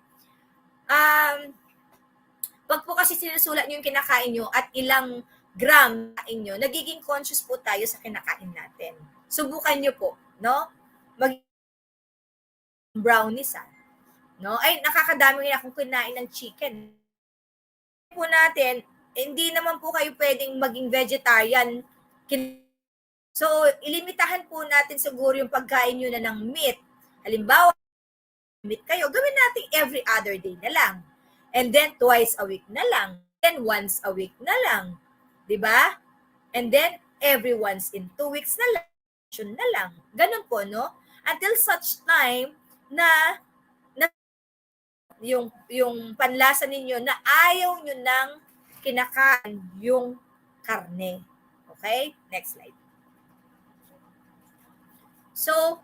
Pag po kasi sinusulat nyo yung kinakain nyo at ilang gram kain nyo, nagiging conscious po tayo sa kinakain natin. Subukan nyo po, no? Brownies, no? Ay, nakakadami nga akong kinain ng chicken. Po natin, hindi naman po kayo pwedeng maging vegetarian. So, ilimitahan po natin siguro yung pagkain nyo na ng meat. Halimbawa, meat kayo, gawin natin every other day na lang. And then, twice a week na lang. Then, once a week na lang. Diba? And then, every once in 2 weeks na lang. Ganun po, no? Until such time na yung panlasa ninyo na ayaw nyo nang kinakain yung karne. Okay? Next slide. So,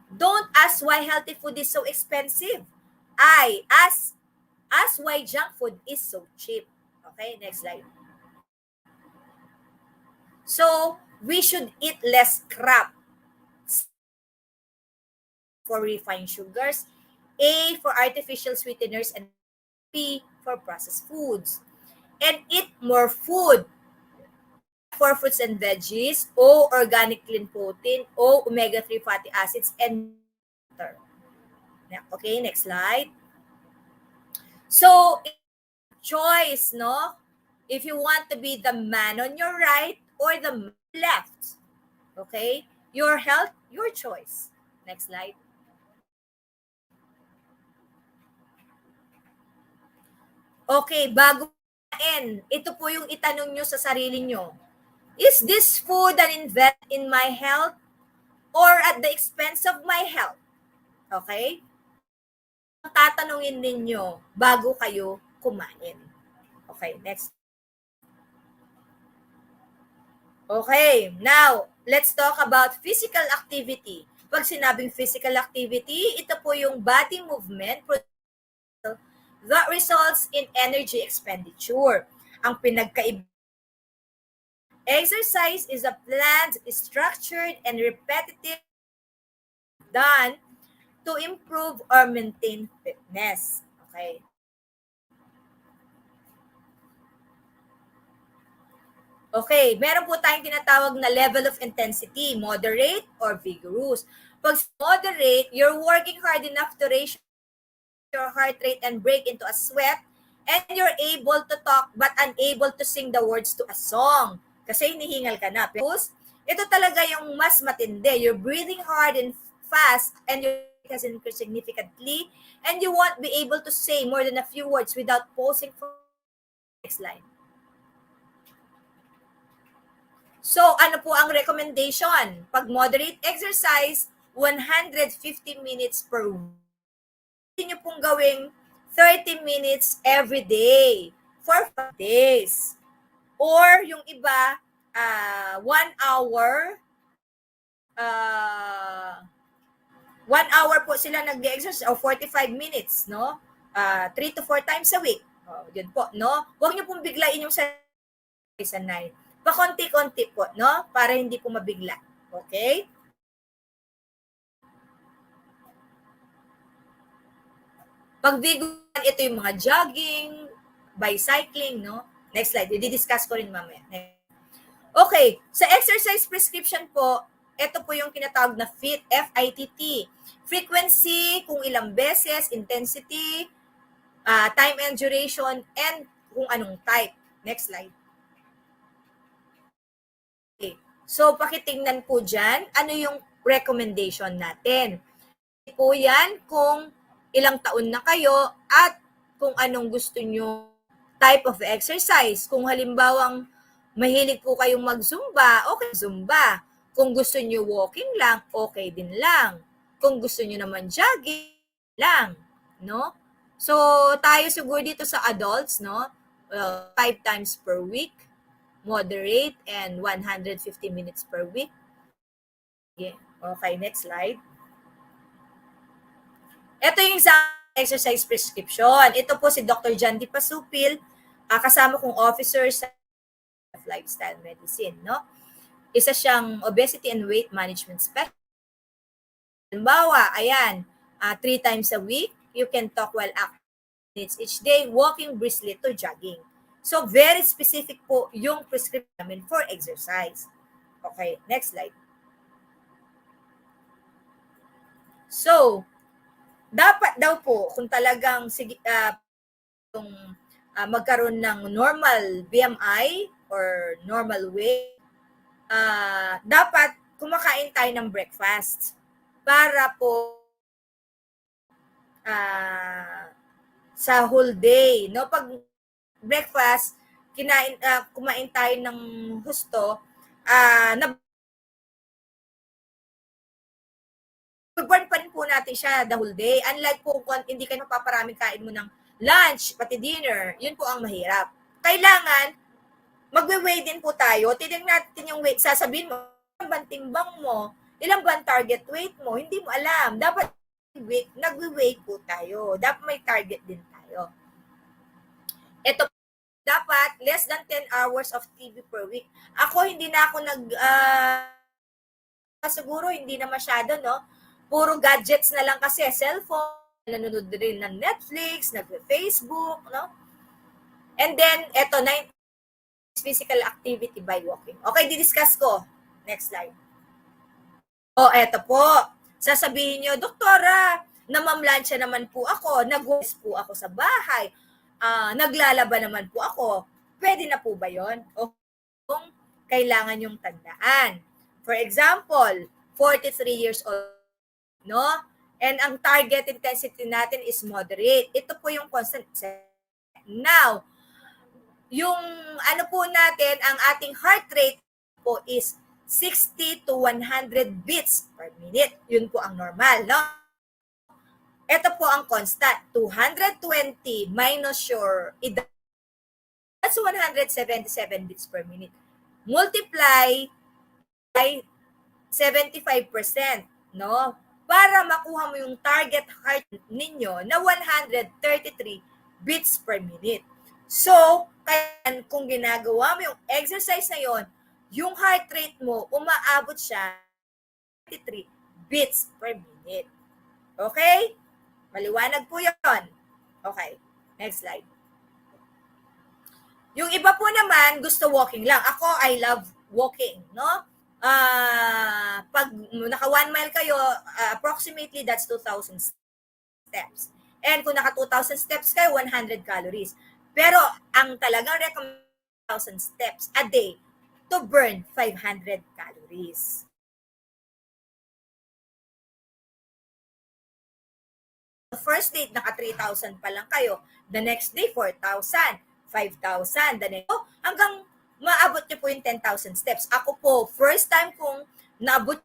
don't ask why healthy food is so expensive. Ask why junk food is so cheap. Okay, next slide. So, we should eat less crap. For refined sugars, A for artificial sweeteners, and P for processed foods. And eat more food. For fruits and veggies, O organic clean protein, O omega-3 fatty acids, and water. Okay, next slide. So, choice, no? If you want to be the man on your right or the left. Okay? Your health, your choice. Next slide. Okay, bago ito po yung itanong nyo sa sarili nyo. Is this food an investment in my health or at the expense of my health? Okay? Tatanungin ninyo bago kayo kumain. Okay, next. Okay, now, let's talk about physical activity. Pag sinabing physical activity, ito po yung body movement that results in energy expenditure. Ang pinagkaiba, exercise is a planned, structured, and repetitive done to improve or maintain fitness. Okay. Okay, meron po tayong tinatawag na level of intensity, moderate or vigorous. Pag moderate, you're working hard enough to raise your heart rate and break into a sweat, and you're able to talk but unable to sing the words to a song kasi hinihingal ka na. Because ito talaga yung mas matindi. You're breathing hard and fast and your rate has increased significantly and you won't be able to say more than a few words without pausing for the next line. So, ano po ang recommendation? Pag moderate exercise, 150 minutes per week. Nyo pong gawing 30 minutes every day for 5 days. Or yung iba, 1 hour, 1 hour po sila nag-exercise o 45 minutes, no? 3 to 4 times a week. Yun po, no? Huwag nyo pong biglain yung sanay. Pakonti-konti po, no? Para hindi po mabigla. Okay? Pag vegan, ito yung mga jogging, bicycling, no? Next slide. I-discuss ko rin mamaya. Okay. Sa exercise prescription po, ito po yung tinatawag na FIT, F-I-T-T. Frequency, kung ilang beses, intensity, time and duration, and kung anong type. Next slide. Okay. So, pakitingnan po dyan, ano yung recommendation natin. Po yan kung ilang taon na kayo at kung anong gusto nyo type of exercise. Kung halimbawang mahilig po kayong mag-zumba, okay, zumba. Kung gusto nyo walking lang, okay din lang. Kung gusto nyo naman jogging lang, no? So, tayo siguro dito sa adults, no? 5 times per week, moderate, and 150 minutes per week. Yeah. Okay, next slide. Ito yung exercise prescription. Ito po si Dr. John D. Pasupil, kasama kong officer sa lifestyle medicine, no? Isa siyang obesity and weight management specialist. Halimbawa, ayan, 3 times a week, you can talk while active minutes each day, walking briskly to jogging. So, very specific po yung prescription namin for exercise. Okay, next slide. So, dapat daw po kung talagang magkaroon ng normal BMI or normal weight, dapat kumakain tayo ng breakfast para po sa whole day, no? Pag breakfast, kumain tayo ng husto, burn pa rin po natin siya the whole day. Unlike po kung hindi kayo mapaparaming kain mo ng lunch, pati dinner, yun po ang mahirap. Kailangan, magwe-weigh din po tayo. Tignan natin yung weight. Sasabihin mo, ilang bang timbang mo? Ilang bang target weight mo? Hindi mo alam. Dapat nagwe-weigh po tayo. Dapat may target din tayo. Ito, dapat less than 10 hours of TV per week. Ako, hindi na ako siguro, hindi na masyado, no? Puro gadgets na lang kasi, cellphone, nanonood rin ng Netflix, nag-Facebook, no? And then, eto, physical activity by walking. Okay, didiscuss ko. Next slide. Eto po. Sasabihin nyo, Doktora, namamlansya naman po ako, nag-waste po ako sa bahay, naglalaba naman po ako. Pwede na po ba yun? O kung kailangan yung tandaan. For example, 43 years old, no? And ang target intensity natin is moderate. Ito po yung constant. Now, yung ano po natin, ang ating heart rate po is 60 to 100 beats per minute. Yun po ang normal, no? Ito po ang constant. 220 minus your edad. That's 177 beats per minute. Multiply by 75%, no? Para makuha mo yung target heart ninyo na 133 beats per minute. So, kaya kung ginagawa mo yung exercise na yon, yung heart rate mo, umaabot siya 33 beats per minute. Okay? Maliwanag po yun. Okay. Next slide. Yung iba po naman, gusto walking lang. Ako, I love walking, no? Pag naka 1 mile kayo, approximately that's 2,000 steps. And kung naka 2,000 steps kayo, 100 calories. Pero ang talagang recommended 1,000 steps a day to burn 500 calories. The first day, naka 3,000 pa lang kayo. The next day, 4,000, 5,000. The next, hanggang maabot niyo po yung 10,000 steps. Ako po, first time kong naabot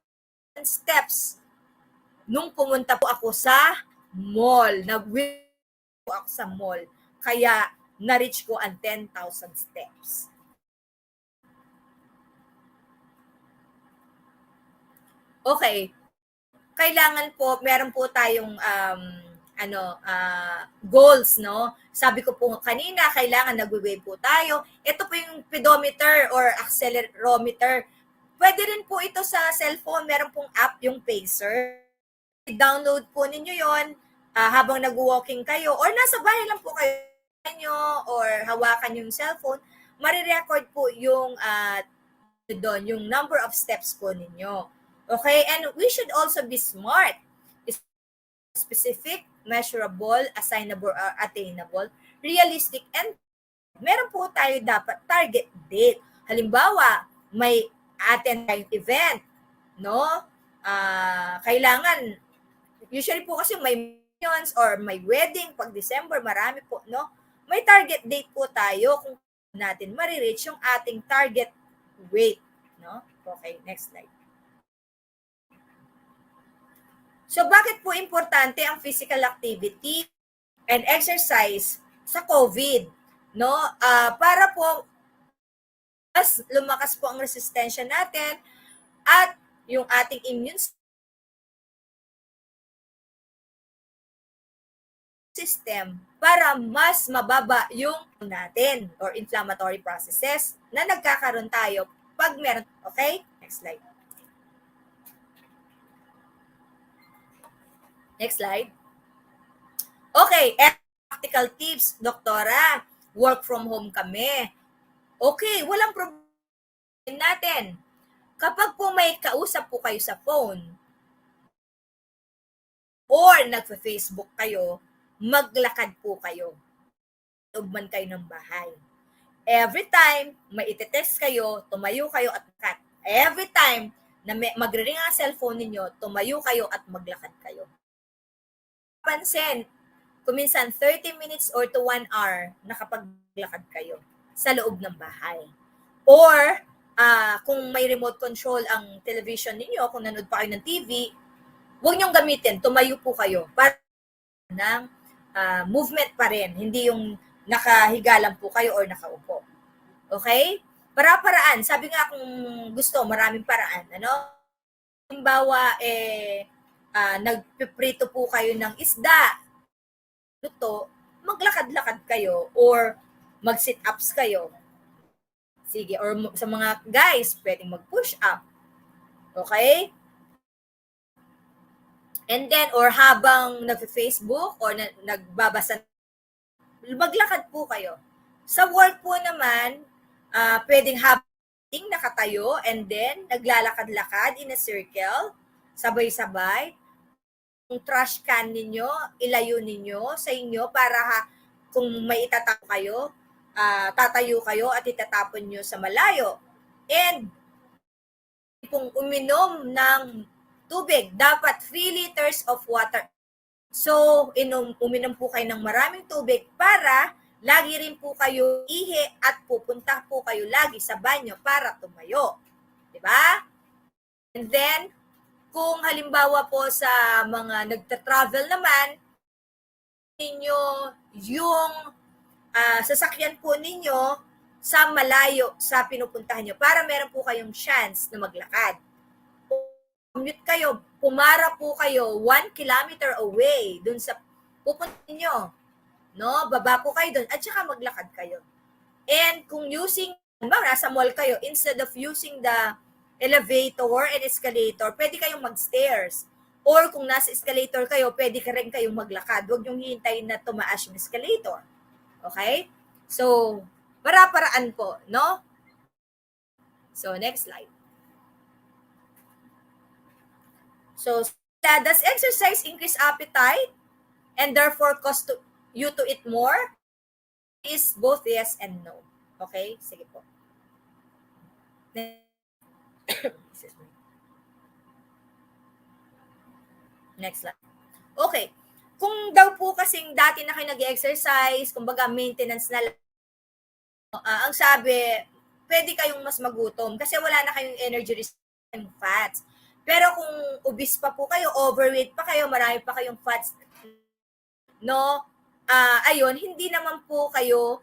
10,000 steps nung pumunta po ako sa mall. Nag-win po ako sa mall. Kaya, na-reach ko ang 10,000 steps. Okay. Kailangan po, meron po tayong goals, no? Sabi ko po kanina, kailangan nagwe-weigh po tayo. Ito po yung pedometer or accelerometer. Pwede rin po ito sa cellphone. Meron pong app, yung Pacer. Download po ninyo yon habang nag-walking kayo or nasa bahay lang po kayo or hawakan yung cellphone. Marirecord po yung doon, yung number of steps po ninyo. Okay? And we should also be smart. Specific, measurable, assignable, or attainable, realistic, and meron po tayo dapat target date. Halimbawa, may attend tayong event, no? Kailangan, usually po kasi may reunions or may wedding, pag December, marami po, no? May target date po tayo kung natin marireach yung ating target weight, no? Okay, next slide. So, bakit po importante ang physical activity and exercise sa COVID? No? Para po mas lumakas po ang resistensya natin at yung ating immune system para mas mababa yung natin or inflammatory processes na nagkakaroon tayo pag meron. Okay? Next slide. Next slide. Okay, practical tips, doktora. Work from home kami. Okay, walang problem natin. Kapag po may kausap po kayo sa phone or nagfa-Facebook kayo, maglakad po kayo. Ugman kayo ng bahay. Every time may ite-text kayo, tumayo kayo at maglakad. Every time na magre-ring ang cellphone ninyo, tumayo kayo at maglakad kayo. Pansin, kuminsan 30 minutes or to 1 hour nakapaglakad kayo sa loob ng bahay. Or, kung may remote control ang television ninyo, kung nanood pa kayo ng TV, huwag niyong gamitin, tumayo po kayo para ng movement pa rin, hindi yung nakahiga lang po kayo or nakaupo. Okay? Para-paraan, sabi nga kung gusto, maraming paraan. Ano? Halimbawa, nagpiprito po kayo ng isda, luto, maglakad-lakad kayo or mag-sit-ups kayo. Sige, or sa mga guys, pwedeng mag-push up. Okay? And then, or habang nag-Facebook or nagbabasa, maglakad po kayo. Sa work po naman, pwedeng habang nakatayo and then naglalakad-lakad in a circle, sabay-sabay. Yung trash can ninyo, ilayo ninyo sa inyo para kung may itatapo kayo, tatayo kayo at itatapon nyo sa malayo. And kung uminom ng tubig, dapat 3 liters of water. So, uminom po kayo ng maraming tubig para lagi rin po kayo ihi at pupunta po kayo lagi sa banyo para tumayo. Di ba? And then, kung halimbawa po sa mga nagta-travel naman, ninyo yung sasakyan po ninyo sa malayo sa pinupuntahan nyo para meron po kayong chance na maglakad. Commute kayo, pumara po kayo 1 kilometer away dun sa pupuntahan nyo. No? Baba po kayo dun at saka maglakad kayo. And kung nasa mall kayo, instead of using the elevator and escalator, pwede kayong mag-stairs. Or kung nasa escalator kayo, pwede ka rin kayong maglakad. Huwag niyong hihintayin na tumaas yung escalator. Okay? So, para-paraan po, no? So, next slide. So, does exercise increase appetite and therefore cause you to eat more? Is both yes and no. Okay? Sige po. Next slide. Okay. Kung daw po kasing dati na kayo nag-exercise, kumbaga maintenance na lang, ang sabi, pwede kayong mas magutom kasi wala na kayong energy reserve fats. Pero kung obese pa po kayo, overweight pa kayo, marami pa kayong fats, no? Ayun, hindi naman po kayo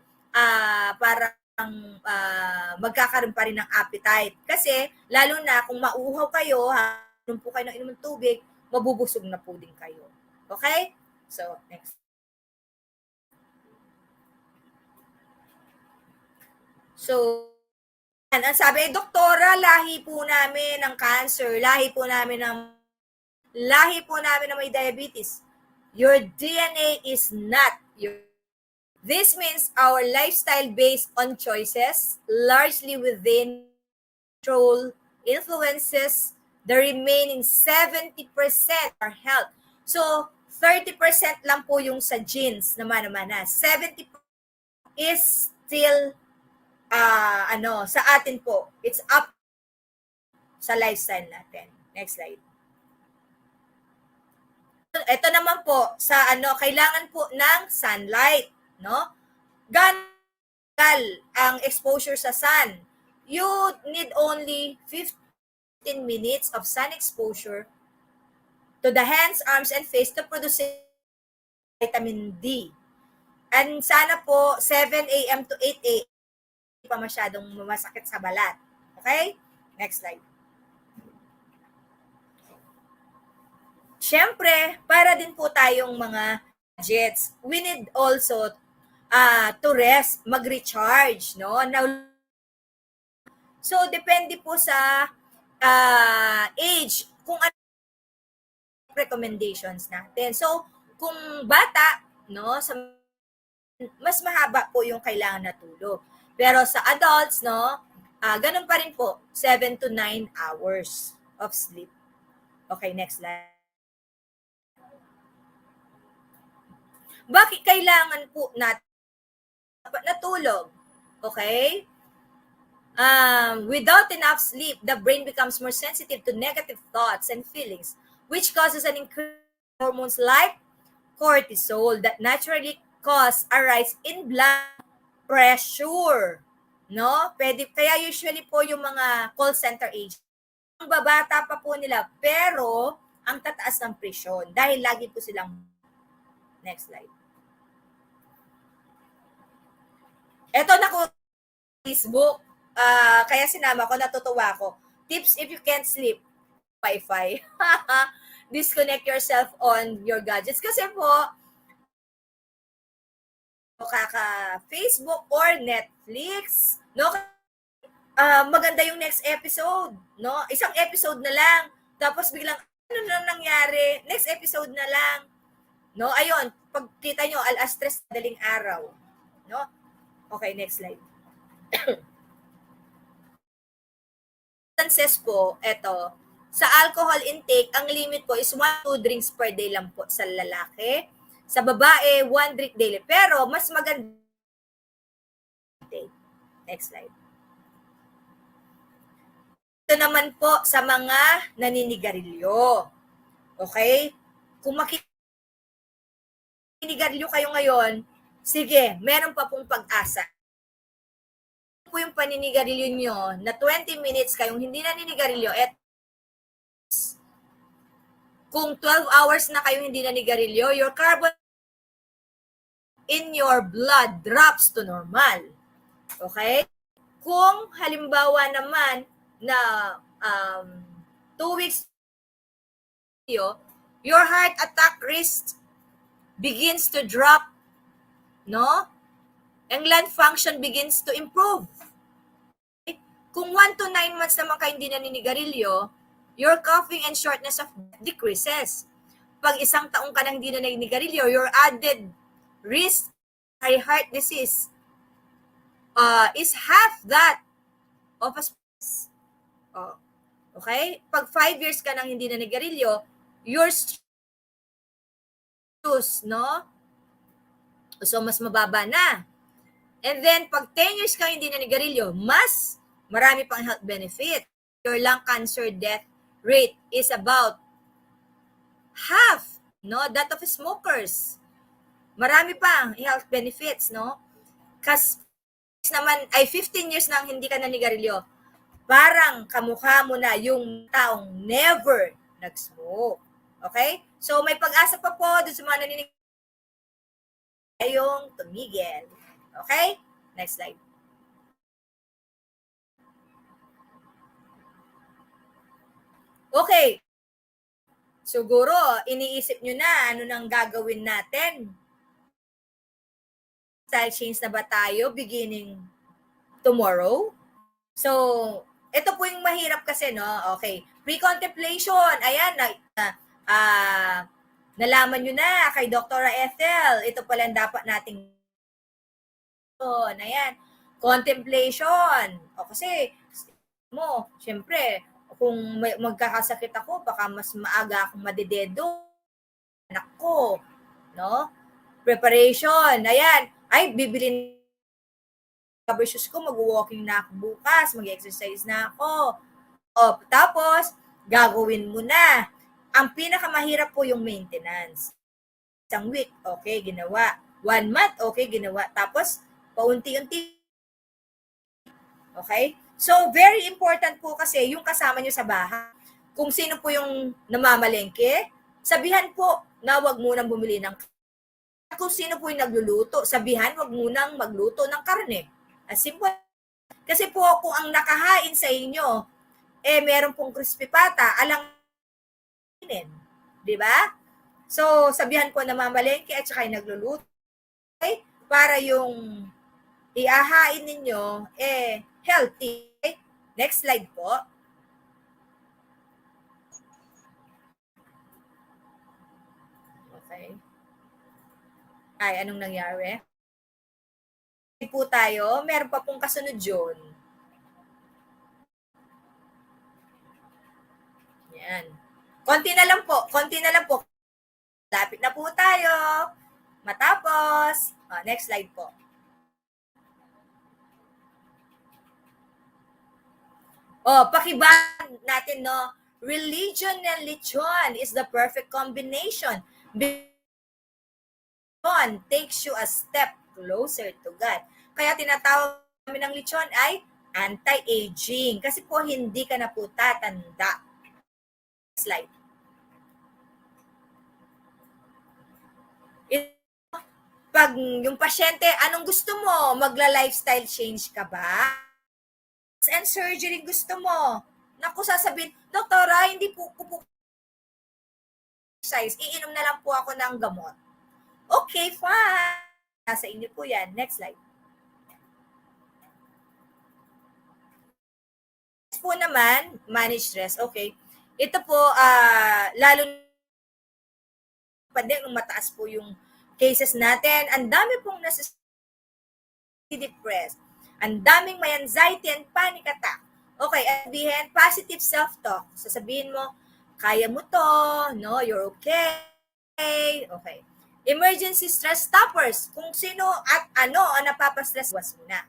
parang magkakaroon pa rin ng appetite. Kasi, lalo na kung mauuhaw kayo, inom po kayo ng inom ng tubig, mabubusog na po din kayo. Okay? So, next. So, ang sabi, doktora, lahi po namin ng cancer, lahi po namin ng may diabetes. Your DNA is not your. This means our lifestyle based on choices, largely within control, influences the remaining 70% our health. So, 30% lang po yung sa genes naman. 70% is still sa atin po. It's up sa lifestyle natin. Next slide. Ito naman po sa kailangan po ng sunlight, no? Ganun ang exposure sa sun. You need only 15 minutes of sun exposure to the hands, arms, and face to produce vitamin D. And sana po 7 a.m. to 8 a.m. pa masyadong masakit sa balat. Okay? Next slide. Siyempre, para din po tayong mga gadgets, we need also to rest, mag-recharge, no? Now, so, depende po sa age, kung ano recommendations natin. So, kung bata, no, mas mahaba po yung kailangan na tulog. Pero sa adults, no, ganun pa rin po, 7 to 9 hours of sleep. Okay, next slide. Bakit kailangan po natin natulog? Okay? Without enough sleep, the brain becomes more sensitive to negative thoughts and feelings, which causes an increase in hormones like cortisol that naturally cause a rise in blood pressure. No? Kaya usually po yung mga call center agents, ang babata pa po nila, pero ang tataas ng presyon dahil lagi po silang. Next slide. Ito na ko Facebook. Kaya sinama ko, natutuwa ko. Tips if you can't sleep. Wi-Fi. Disconnect yourself on your gadgets. Kasi po, Facebook or Netflix, no? Maganda yung next episode, no? Isang episode na lang. Tapos biglang, ano na nangyari? Next episode na lang. No? Ayun, pagkita nyo, alas 3 daling araw. No? Okay, next slide. Substances po, eto, sa alcohol intake, ang limit po is 1-2 drinks per day lang po sa lalaki. Sa babae, 1 drink daily. Pero, mas maganda. Next slide. Ito naman po sa mga naninigarilyo. Okay? Kung naninigarilyo kayo ngayon, sige, meron pa pong pag-asa. po yung paninigarilyo nyo na 20 minutes kayong hindi naninigarilyo, at kung 12 hours na kayong hindi naninigarilyo, your carbon in your blood drops to normal. Okay? Kung halimbawa naman na 2 weeks your heart attack risk begins to drop, no? And lung function begins to improve. Okay? Kung 1 to 9 months naman kayo hindi naninigarilyo, your coughing and shortness of breath decreases. Pag 1 taong ka nang hindi naninigarilyo, your added risk for heart disease is half that of a spouse. Okay? Pag 5 years ka nang hindi naninigarilyo, your use, no? So, mas mababa na. And then, pag 10 years ka hindi naninigarilyo, mas marami pang health benefit. Your lung cancer death rate is about half, no? That of smokers. Marami pang health benefits, no? Kasi naman, ay 15 years nang hindi ka naninigarilyo, parang kamukha mo na yung taong never nag-smoke. Okay? So, may pag-asa pa po doon sa mga naninigarilyo kayong tumigil. Okay? Next slide. Okay. Siguro, iniisip nyo na ano nang gagawin natin. Style change na ba tayo beginning tomorrow? So, ito po yung mahirap kasi, no? Okay. Pre-contemplation. Ayan, nalaman nyo na kay Dr. Ethel. Ito pala ang dapat nating ayan. Contemplation. O kasi, mo, syempre, kung magkakasakit ako, baka mas maaga akong madededo. Anak ko. No? Preparation. Ayan. Ay, bibili cover shoes ko, mag-walking na ako bukas, mag-exercise na ako. O, tapos, gagawin mo na. Ang pinakamahirap po yung maintenance. Isang week, okay, ginawa. 1 month, okay, ginawa. Tapos, paunti-unti. Okay? So, very important po kasi yung kasama nyo sa bahay. Kung sino po yung namamalengke, sabihan po na wag munang bumili ng karne. Kung sino po yung nagluluto, sabihan wag munang magluto ng karne. As simple. Kasi po kung ang nakahain sa inyo, meron pong crispy pata, alang di ba? So, sabihan po na mamalengke at saka yung nagluluto. Okay? Para yung iahain ninyo, healthy. Okay? Next slide po. Okay. Ay, anong nangyari? Po tayo, meron pa pong kasunod yun. Yan. Konti na lang po. Lapit na po tayo. Matapos. Next slide po. Pakibahan natin, no? Religion and lechon is the perfect combination. Lechon takes you a step closer to God. Kaya tinatawag namin ng lechon ay anti-aging. Kasi po hindi ka na po tatanda. Slide. Pag yung pasyente, anong gusto mo? Magla-lifestyle change ka ba? And surgery gusto mo? Naku, sasabihin, doktora, hindi po exercise. Iinom na lang po ako ng gamot. Okay, fine. Nasa inyo po yan. Next slide. Next po naman, manage stress. Okay. Ito po, lalo pa din, mataas po yung cases natin. Ang dami pong depressed. Ang daming may anxiety and panic attack. Okay, sabihin, positive self-talk. Sasabihin mo, kaya mo to, no? You're okay. Okay. Emergency stress stoppers. Kung sino at ano ang napapastress, was muna.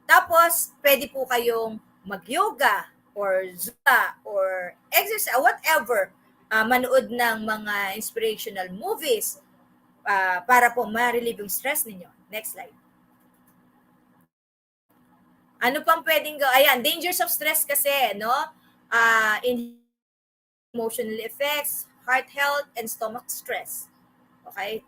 Tapos, pwede po kayong mag-yoga or Zumba or exercise, whatever. Manood ng mga inspirational movies para po ma-relieve yung stress ninyo. Next slide. Ano pang pwedeng ayan, dangers of stress kasi, no? In emotional effects, heart health, and stomach stress. Okay?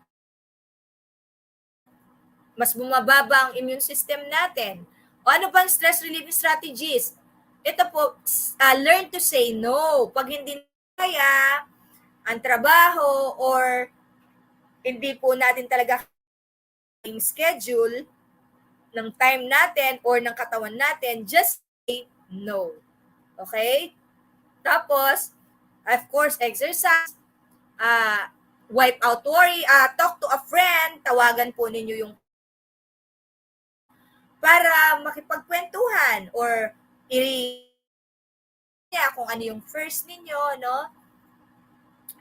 Mas bumababa ang immune system natin. O ano pang stress relieving strategies? Ito po, learn to say no. Pag hindi kaya ang trabaho or hindi po natin talaga yung schedule ng time natin or ng katawan natin, just say no. Okay? Tapos, of course, exercise, wipe out worry, talk to a friend, tawagan po ninyo yung para makipagkwentuhan or kung ano yung first ninyo, no?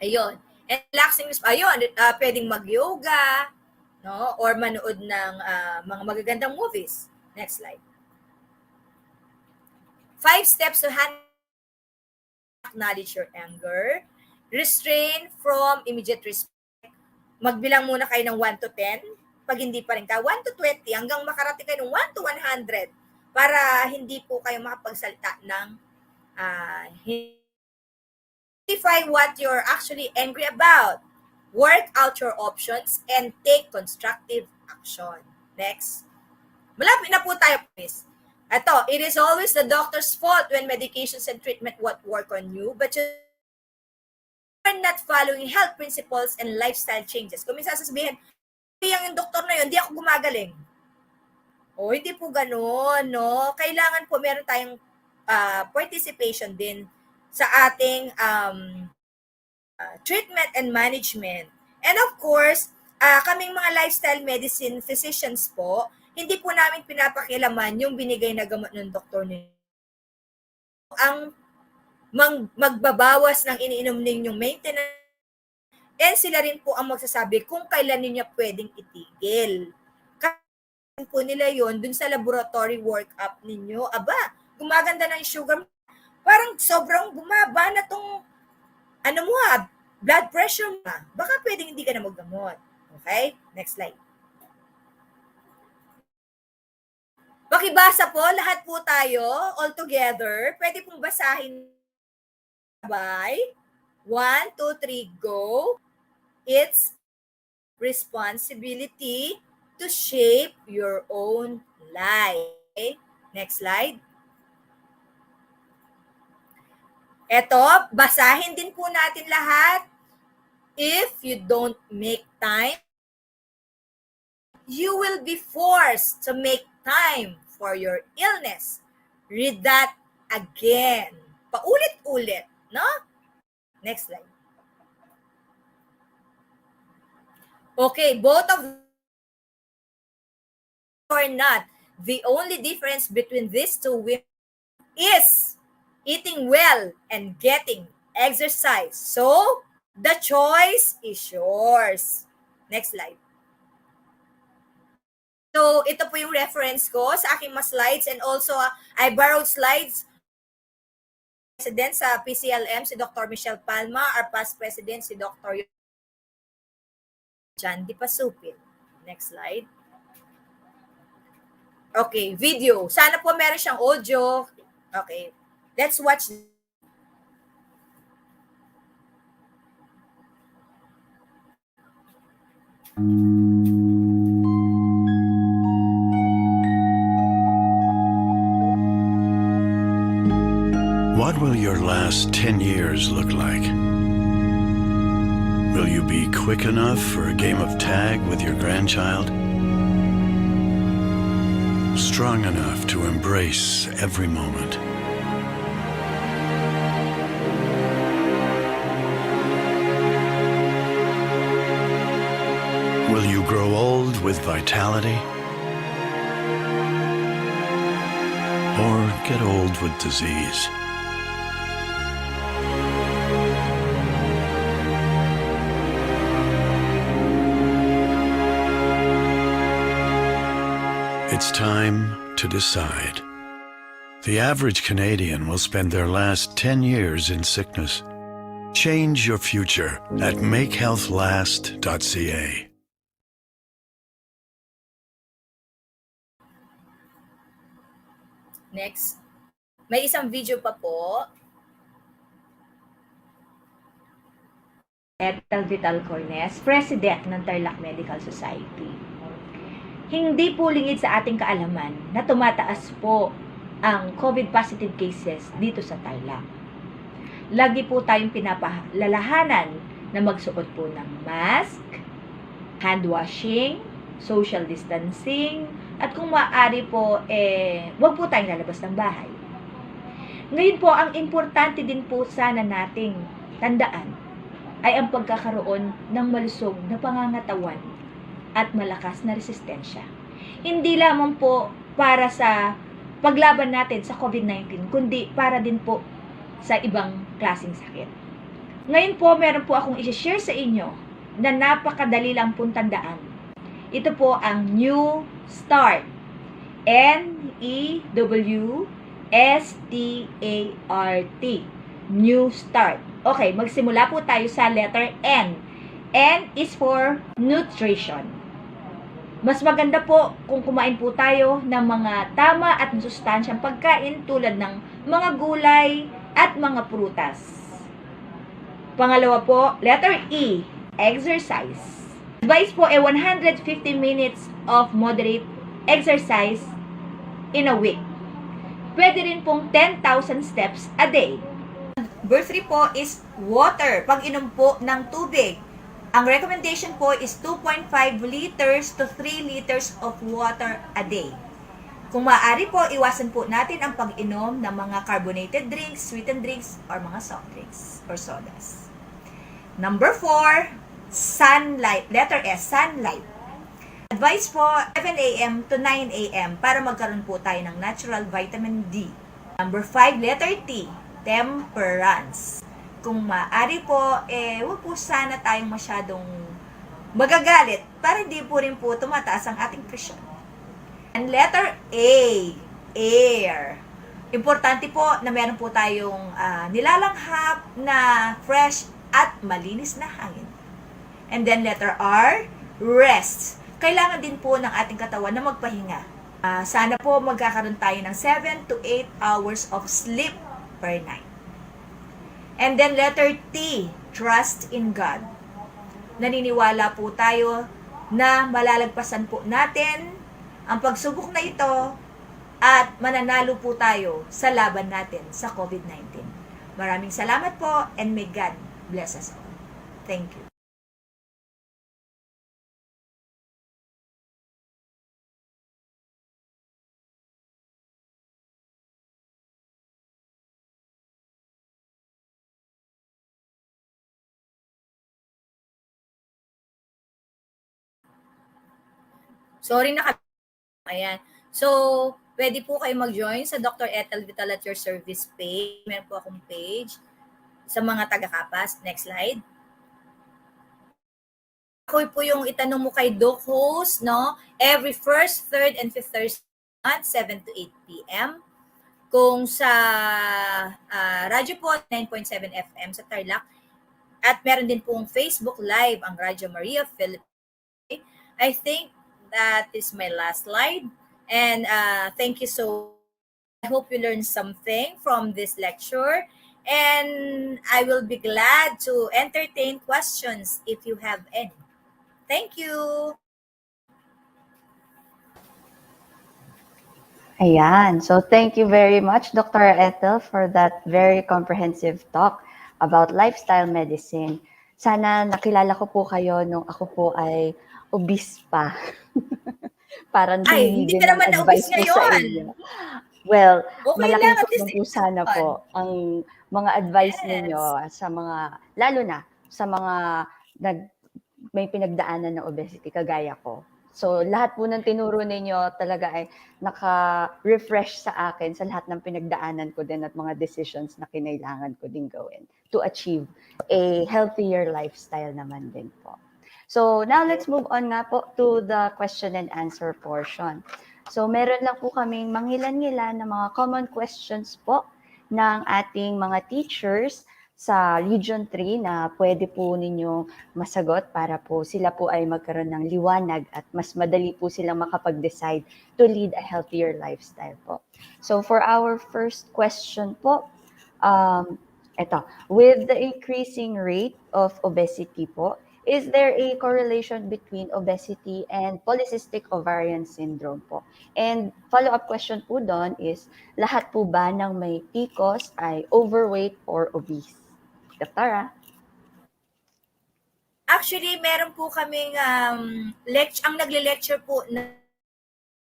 Ayun. And relaxing, ayun, pwedeng mag-yoga, no? Or manood ng mga magagandang movies. Next slide. 5 steps to acknowledge your anger. Restrain from immediate response. Magbilang muna kayo ng 1 to 10. Pag hindi pa rin ka, 1 to 20 hanggang makarating kayo ng 1 to 100 para hindi po kayo makapagsalita ng identify what you're actually angry about. Work out your options and take constructive action. Next. Malapit na po tayo, please. Ito, it is always the doctor's fault when medications and treatment won't work on you, but you are not following health principles and lifestyle changes. Kung minsan sasabihin, yung doktor na yun, hindi ako gumagaling. O, hindi po ganun, no? Kailangan po meron tayong participation din sa ating treatment and management. And of course, kaming mga lifestyle medicine physicians po, hindi po namin pinapakialaman yung binigay na gamot ng doktor ninyo. Ang magbabawas ng iniinom ninyong maintenance, and sila rin po ang magsasabi kung kailan niya pwedeng itigil. Kasi po nila yon dun sa laboratory workup ninyo. Aba, gumaganda na yung sugar. Parang sobrang bumaba na tong blood pressure mo. Baka pwedeng hindi ka na maggamot. Okay? Next slide. Pakibasa po, lahat po tayo, all together. Pwede pong basahin. Bye. 1, 2, 3, go. It's responsibility to shape your own life. Okay? Next slide. Eto, basahin din po natin lahat. If you don't make time, you will be forced to make time for your illness. Read that again. Paulit-ulit, no? Next slide. Okay, both of or not, the only difference between these two women is eating well and getting exercise. So, the choice is yours. Next slide. So, ito po yung reference ko sa aking mga slides and also I borrowed slides president sa PCLM, si Dr. Michelle Palma, our past president, si Dr. John Di Pasupil. Next slide. Okay, video. Sana po meron siyang audio. Okay, let's watch. What will your last 10 years look like? Will you be quick enough for a game of tag with your grandchild? Strong enough to embrace every moment? Will you grow old with vitality? Or get old with disease? It's time to decide. The average Canadian will spend their last 10 years in sickness. Change your future at makehealthlast.ca. Next. May isang video pa po. Ethel Vital Cornes, President ng Tarlac Medical Society. Hindi po lingid sa ating kaalaman na tumataas po ang COVID positive cases dito sa Tarlac. Lagi po tayong pinapalalahanan na magsuot po ng mask, hand washing, social distancing, at kung maaari po, wag po tayong lalabas ng bahay. Ngayon po, ang importante din po sana nating tandaan ay ang pagkakaroon ng malusog na pangangatawan at malakas na resistensya. Hindi lamang po para sa paglaban natin sa COVID-19, kundi para din po sa ibang klaseng sakit. Ngayon po, meron po akong i-share sa inyo na napakadali lang pong tandaan. Ito po ang New Start. N-E-W-S-T-A-R-T. New Start. Okay, magsimula po tayo sa letter N. N is for nutrition. Mas maganda po kung kumain po tayo ng mga tama at masustansyang pagkain tulad ng mga gulay at mga prutas. Pangalawa po, letter E, exercise. Advice po 150 minutes of moderate exercise in a week. Pwede rin pong 10,000 steps a day. Number 3 po is water, pag-inom po ng tubig. Ang recommendation po is 2.5 liters to 3 liters of water a day. Kung maaari po, iwasan po natin ang pag-inom ng mga carbonated drinks, sweetened drinks, or mga soft drinks or sodas. Number 4, sunlight. Letter S, sunlight. Advice po, 7 a.m. to 9 a.m. para magkaroon po tayo ng natural vitamin D. Number 5, letter T, temperance. Kung maaari po, huwag po sana tayong masyadong magagalit para hindi po rin po tumataas ang ating presyon. And letter A, air. Importante po na meron po tayong nilalanghap na fresh at malinis na hangin. And then letter R, rest. Kailangan din po ng ating katawan na magpahinga. Sana po magkakaroon tayo ng 7 to 8 hours of sleep per night. And then letter T, trust in God. Naniniwala po tayo na malalagpasan po natin ang pagsubok na ito at mananalo po tayo sa laban natin sa COVID-19. Maraming salamat po and may God bless us all. Thank you. Sorry na ayan. So, pwede po kayo mag-join sa Dr. Ethel Vital at your service page. Meron po akong page sa mga taga-kapas. Next slide. Ako po yung itanong mo kay Doc Host, no? Every first, third, and fifth Thursday month, 7 to 8 p.m. Kung sa radyo po, 9.7 FM sa Tarlac. At meron din pong Facebook Live ang Radyo Maria Philippines. I think that is my last slide. And thank you so much. I hope you learned something from this lecture. And I will be glad to entertain questions if you have any. Thank you. Ayan. So thank you very much, Dr. Ethel, for that very comprehensive talk about lifestyle medicine. Sana nakilala ko po kayo nung ako po ay obese pa. Parang Hindi ka naman na-obese ngayon. Well, Okay malaking lang, at least tulong po sana po ang mga advice ninyo sa mga, lalo na sa mga may pinagdaanan ng obesity kagaya ko. So lahat po ng tinuro ninyo talaga ay naka-refresh sa akin sa lahat ng pinagdaanan ko din at mga decisions na kinailangan ko din gawin to achieve a healthier lifestyle naman din po. So now let's move on nga po to the question and answer portion. So meron lang po kaming manghilan-ngilan na mga common questions po ng ating mga teachers sa Region 3 na pwede po ninyong masagot para po sila po ay magkaroon ng liwanag at mas madali po silang makapag-decide to lead a healthier lifestyle po. So for our first question po, with the increasing rate of obesity po, is there a correlation between obesity and polycystic ovarian syndrome po? And follow-up question po doon is, lahat po ba ng may PCOS ay overweight or obese? Doktora? Actually, meron po kaming ang nagle-lecture po na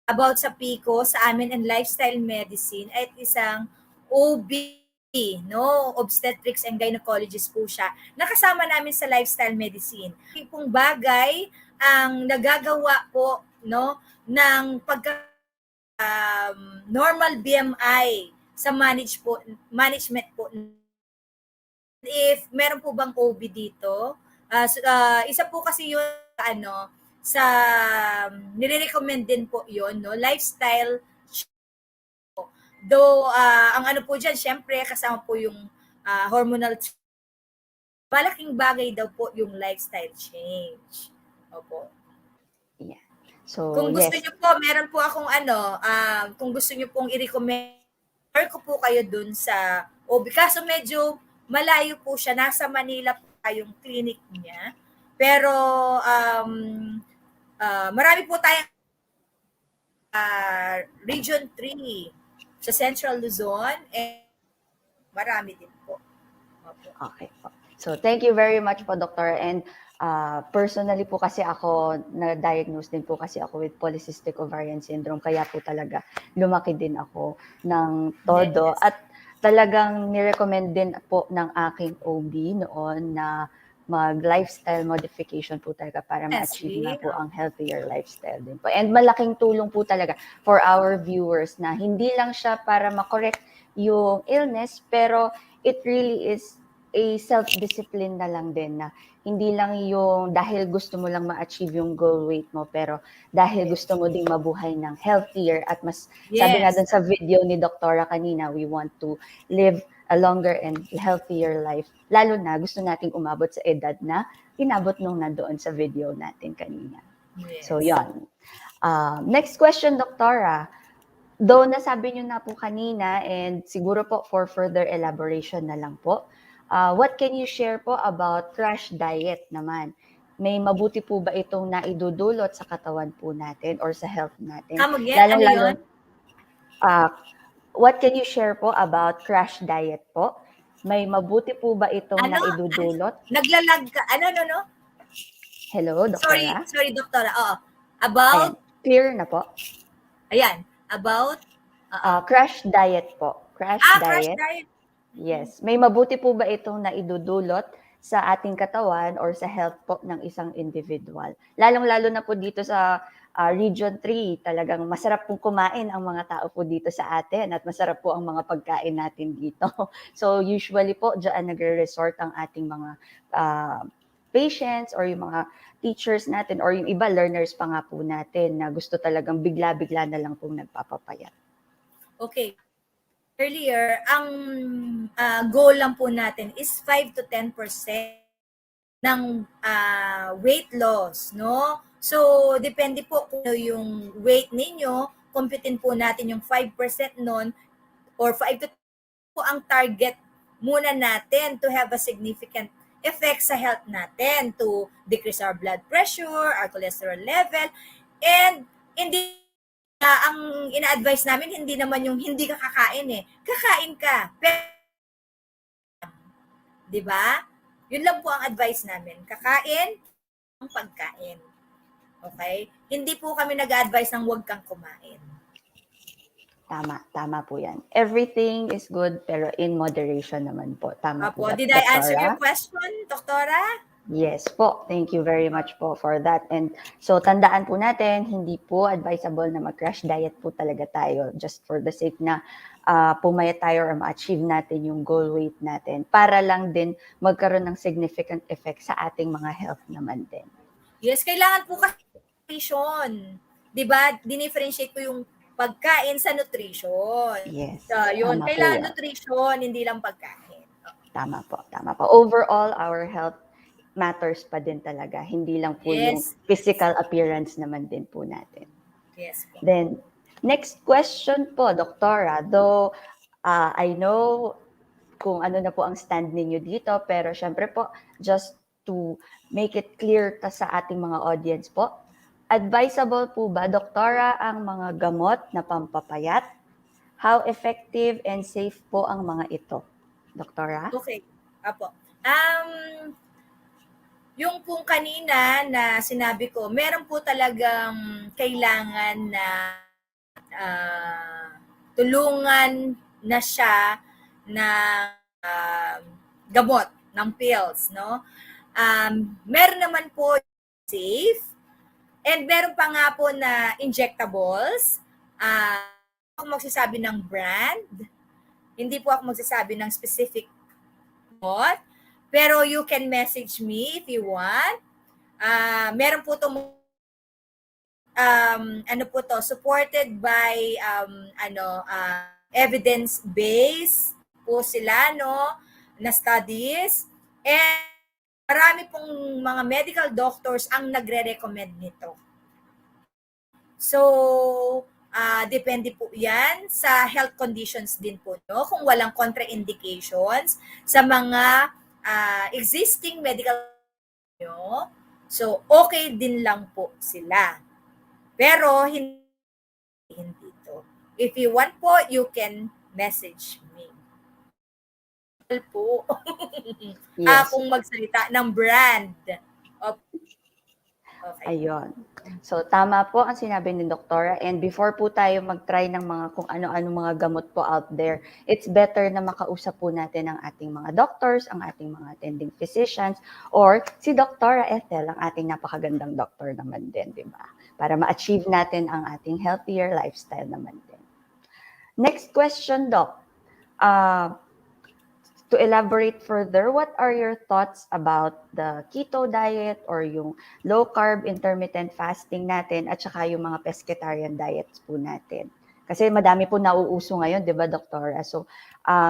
about sa PICO sa amin and lifestyle medicine ay isang OB, no? Obstetrics and gynecologist po siya. Nakasama namin sa lifestyle medicine. Yung pong bagay ang nagagawa po, no, ng normal BMI sa management po. If meron po bang OB dito, isa po kasi yun sa nire-recommend din po yun, no? Lifestyle. Though ang ano po diyan, syempre kasama po yung hormonal, malaking bagay daw po yung lifestyle change. Opo. Yeah. So, Kung gusto yes. niyo po, meron po akong kung gusto niyo pong i-recommend ko po kayo dun sa OB. Kaso medyo malayo po siya. Nasa Manila po yung clinic niya. Pero marami po tayong Region 3 sa Central Luzon, and marami din po. Okay po. So, thank you very much po, Doctor. And personally po kasi ako, na-diagnose din po kasi ako with polycystic ovarian syndrome. Kaya po talaga lumaki din ako ng todo. Yes. At talagang nirecommend din po ng aking OB noon na mag-lifestyle modification po talaga para ma-achieve na po ang healthier lifestyle din po. And malaking tulong po talaga for our viewers na hindi lang siya para makorek yung illness, pero it really is a self-discipline na lang din, na hindi lang yung dahil gusto mo lang ma-achieve yung goal weight mo, pero dahil gusto mo ding mabuhay ng healthier at mas, sabi nga dun sa video ni Doktora kanina, we want to live a longer and healthier life. Lalo na gusto nating umabot sa edad na inabot nung nandoon sa video natin kanina. Yes. So, yon. Next question, Doktora. Though nasabi nyo na po kanina, and siguro po for further elaboration na lang po, what can you share po about crash diet naman? May mabuti po ba itong naidudulot sa katawan po natin or sa health natin? Lalong-lalo, what can you share po about crash diet po? May mabuti po ba itong naidudulot? Naglalag ka. No? Hello, Doktora? Sorry, Doktora. Oo. About? Ayan. Clear na po? Ayan. About? Crash diet po. Crash diet. Crash diet. Yes. May mabuti po ba itong naidudulot sa ating katawan or sa health po ng isang individual? Lalong-lalo na po dito sa Region 3, talagang masarap pong kumain ang mga tao po dito sa atin at masarap po ang mga pagkain natin dito. So usually po, dyan nagre-resort ang ating mga patients or yung mga teachers natin or yung iba learners pa nga po natin na gusto talagang bigla-bigla na lang pong nagpapapayat. Okay. Earlier, ang goal lang po natin is 5 to 10% ng weight loss, no? So, depende po kung yung weight ninyo, computin po natin yung 5% nun, or 5 to 10% po ang target muna natin to have a significant effect sa health natin, to decrease our blood pressure, our cholesterol level, and hindi ang ina-advise namin, hindi naman yung hindi ka kakain Kakain ka. Pero, di ba? Yun lang po ang advice namin. Kakain ang pagkain. Okay? Hindi po kami nag-advise ng huwag kang kumain. Tama po yan. Everything is good, pero in moderation naman po. Tama po. Did I answer your question, Doktora? Yes po. Thank you very much po for that. And so, tandaan po natin, hindi po advisable na mag-crash diet po talaga tayo just for the sake na pumayat tayo or ma-achieve natin yung goal weight natin para lang din magkaroon ng significant effect sa ating mga health naman din. Yes, kailangan po kasi nutrition. Diba? Dinifferentiate ko yung pagkain sa nutrition. Yes. So, yun. Kailangan nutrition, hindi lang pagkain. Tama po, tama po. Overall, our health matters pa din talaga. Hindi lang po yung Yes. physical appearance naman din po natin. Yes po. Then, next question po, Doktora. Though, I know kung ano na po ang stand ninyo dito, pero syempre po, just to make it clear sa ating mga audience po, advisable po ba, Doktora, ang mga gamot na pampapayat? How effective and safe po ang mga ito? Doktora? Okay. Apo. Yung pong kanina na sinabi ko, meron po talagang kailangan na tulungan na siya ng gamot, ng pills, no? Meron naman po safe, and meron pa nga po na injectables. Ako magsasabi ng brand, hindi po ako magsasabi ng specific gamot, pero you can message me if you want. Meron po itong supported by evidence-based po sila, no, na studies. And marami pong mga medical doctors ang nagre-recommend nito. So, depende po yan sa health conditions din po, no? Kung walang contraindications sa mga existing medical nyo, so okay din lang po sila. Pero hindi to. If you want po, you can message me. Po. Yes. Kung magsalita ng brand. Okay. Ayun. So, tama po ang sinabi ni Doktora. And before po tayo mag-try ng mga kung ano-ano mga gamot po out there, it's better na makausap po natin ang ating mga doctors, ang ating mga attending physicians, or si Doktora Ethel, ang ating napakagandang doctor naman din, di ba? Para ma-achieve natin ang ating healthier lifestyle naman din. Next question, Doc. To elaborate further, what are your thoughts about the keto diet or yung low-carb intermittent fasting natin at saka yung mga pescatarian diets po natin? Kasi madami po nauuso ngayon, di ba, Doktora? So,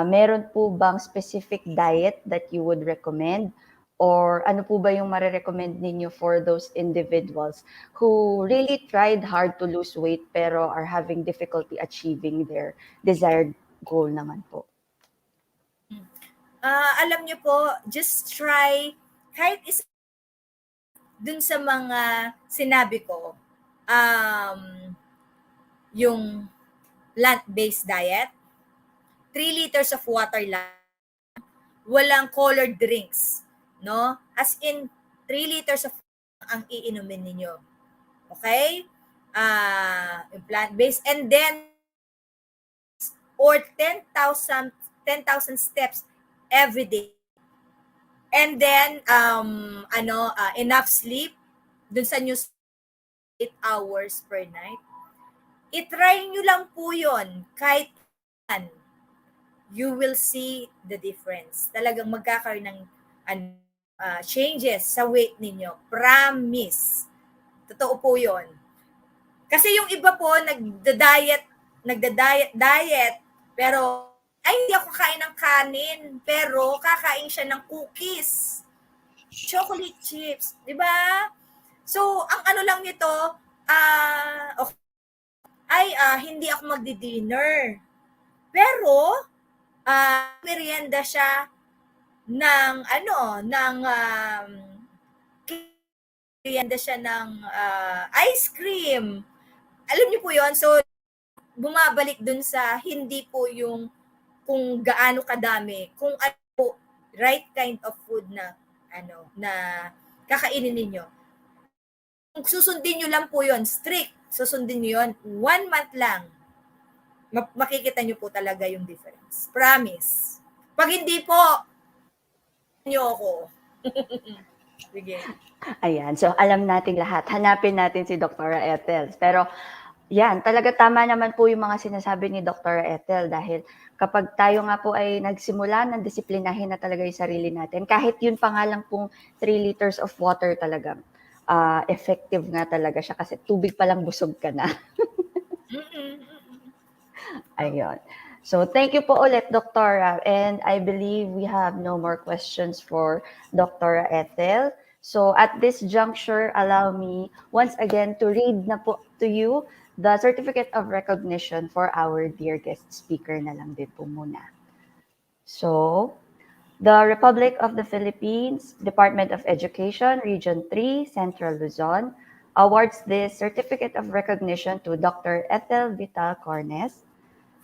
meron po bang specific diet that you would recommend? Or ano po ba yung marirecommend ninyo for those individuals who really tried hard to lose weight pero are having difficulty achieving their desired goal naman po? Alam niyo po, just try kahit isa dun sa mga sinabi ko, yung plant-based diet, 3 liters of water lang, walang colored drinks, no? As in, 3 liters of ang iinumin ninyo. Okay? Yung plant-based, and then, or 10,000 steps every day. And then, enough sleep, dun sa news, 8 hours per night. I-try nyo lang po yun. Kahit you will see the difference. Talagang magkakaroon ng changes sa weight ninyo. Promise. Totoo po yun. Kasi yung iba po, nagda-diet, pero ay, hindi ako kakain ng kanin, pero kakain siya ng cookies, chocolate chips, di ba? So, ang ano lang nito, hindi ako magdi-dinner. Pero, merienda siya ng ice cream. Alam niyo po yon. So, bumabalik dun sa hindi po yung kung gaano kadami, kung ano po, right kind of food na kakainin ninyo. Kung susundin nyo lang po yon, strict, susundin nyo yon, 1 month lang, makikita nyo po talaga yung difference. Promise. Pag hindi po, nyo ako. Sige. Ayan, so alam natin lahat. Hanapin natin si Dr. Ethel. Pero yan, talaga tama naman po yung mga sinasabi ni Dr. Ethel dahil kapag tayo nga po ay nagsimula ng disiplinahin na talaga yung sarili natin, kahit yun pa nga lang pong 3 liters of water talaga, effective nga talaga siya kasi tubig pa lang busog ka na. Ayun. So thank you po ulit, Doktora. And I believe we have no more questions for Doktora Ethel. So at this juncture, allow me once again to read na po to you the certificate of recognition for our dear guest speaker na lang din po muna. So, the Republic of the Philippines, Department of Education, Region 3, Central Luzon, awards this certificate of recognition to Dr. Ethel Vital Cornes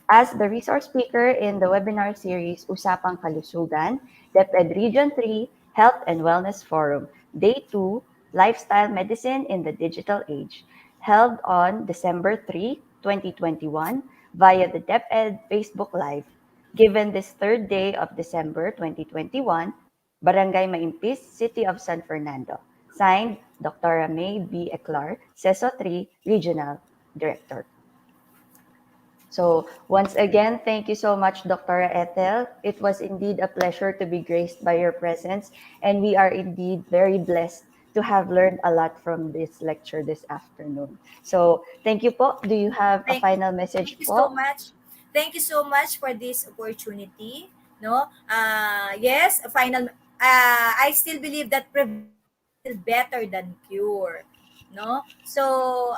as the resource speaker in the webinar series Usapang Kalusugan, DepEd Region 3 Health and Wellness Forum, Day 2, Lifestyle Medicine in the Digital Age, held on December 3, 2021 via the DepEd Facebook Live, given this third day of December 2021, Barangay Maimpis, City of San Fernando. Signed, Dr. May B. Eclar, CESO 3 Regional Director. So once again, thank you so much, Dr. Ethel. It was indeed a pleasure to be graced by your presence, and we are indeed very blessed to have learned a lot from this lecture this afternoon. So thank you po. Do you have a Thank, final message thank you so po? much. Thank you so much for this opportunity. No, yes, a final. I still believe that prevention is better than cure. No, so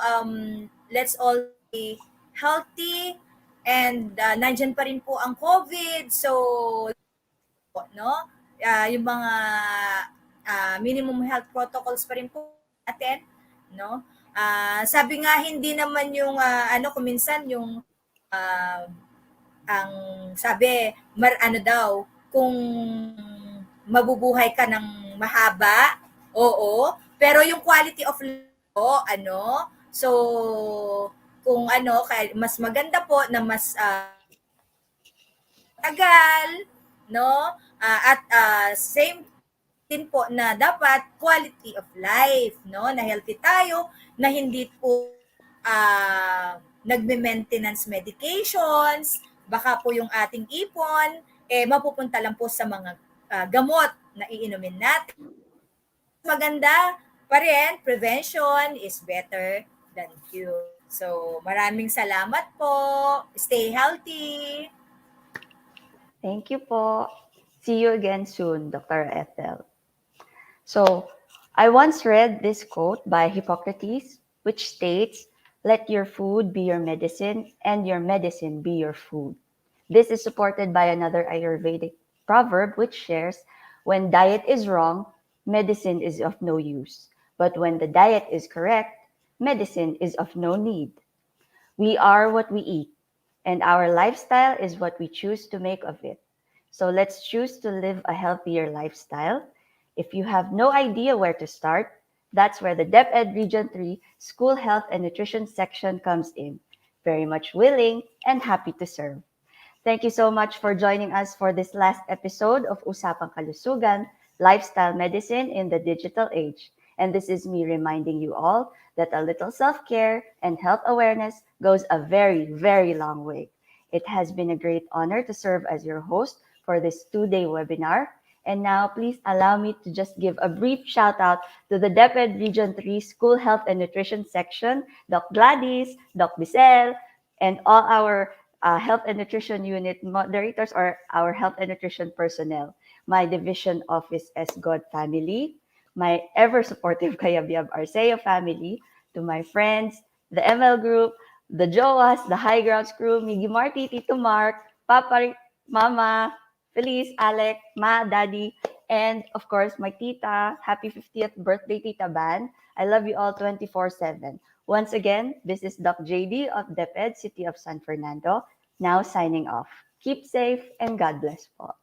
let's all be healthy, and nandyan pa rin po ang COVID. So, no, yung mga minimum health protocols pa rin po natin, no. Sabi nga hindi naman yung ano kuminsan yung ang sabi ano daw kung mabubuhay ka ng mahaba, oo, pero yung quality of life po, ano, so kung ano, mas maganda po na mas tagal, no? At same din po na dapat quality of life, no? Na healthy tayo, na hindi po nagme-maintenance medications, baka po yung ating ipon, mapupunta lang po sa mga gamot na iinumin natin. Maganda pa rin, prevention is better than cure. So, maraming salamat po. Stay healthy. Thank you po. See you again soon, Dr. Ethel. So, I once read this quote by Hippocrates, which states, "Let your food be your medicine, and your medicine be your food." This is supported by another Ayurvedic proverb which shares, "When diet is wrong, medicine is of no use. But when the diet is correct, medicine is of no need." We are what we eat, and our lifestyle is what we choose to make of it. So let's choose to live a healthier lifestyle. If you have no idea where to start, that's where the DepEd Region 3 School Health and Nutrition section comes in. Very much willing and happy to serve. Thank you so much for joining us for this last episode of Usapang Kalusugan, Lifestyle Medicine in the Digital Age. And this is me reminding you all that a little self-care and health awareness goes a very, very long way. It has been a great honor to serve as your host for this 2-day webinar. And now, please allow me to just give a brief shout out to the DepEd Region 3 School Health and Nutrition section, Doc Gladys, Doc Bissell, and all our Health and Nutrition Unit moderators or our Health and Nutrition personnel, my division office as God family, my ever supportive Kayabiyab Arceo family, to my friends, the ML group, the Joas, the High Grounds crew, Miggy Marty, Tito Mark, Papa, Mama, Feliz, Alec, Ma, Daddy, and of course, my tita. Happy 50th birthday, Tita Ban. I love you all 24/7. Once again, this is Doc JD of DepEd, City of San Fernando, now signing off. Keep safe and God bless po.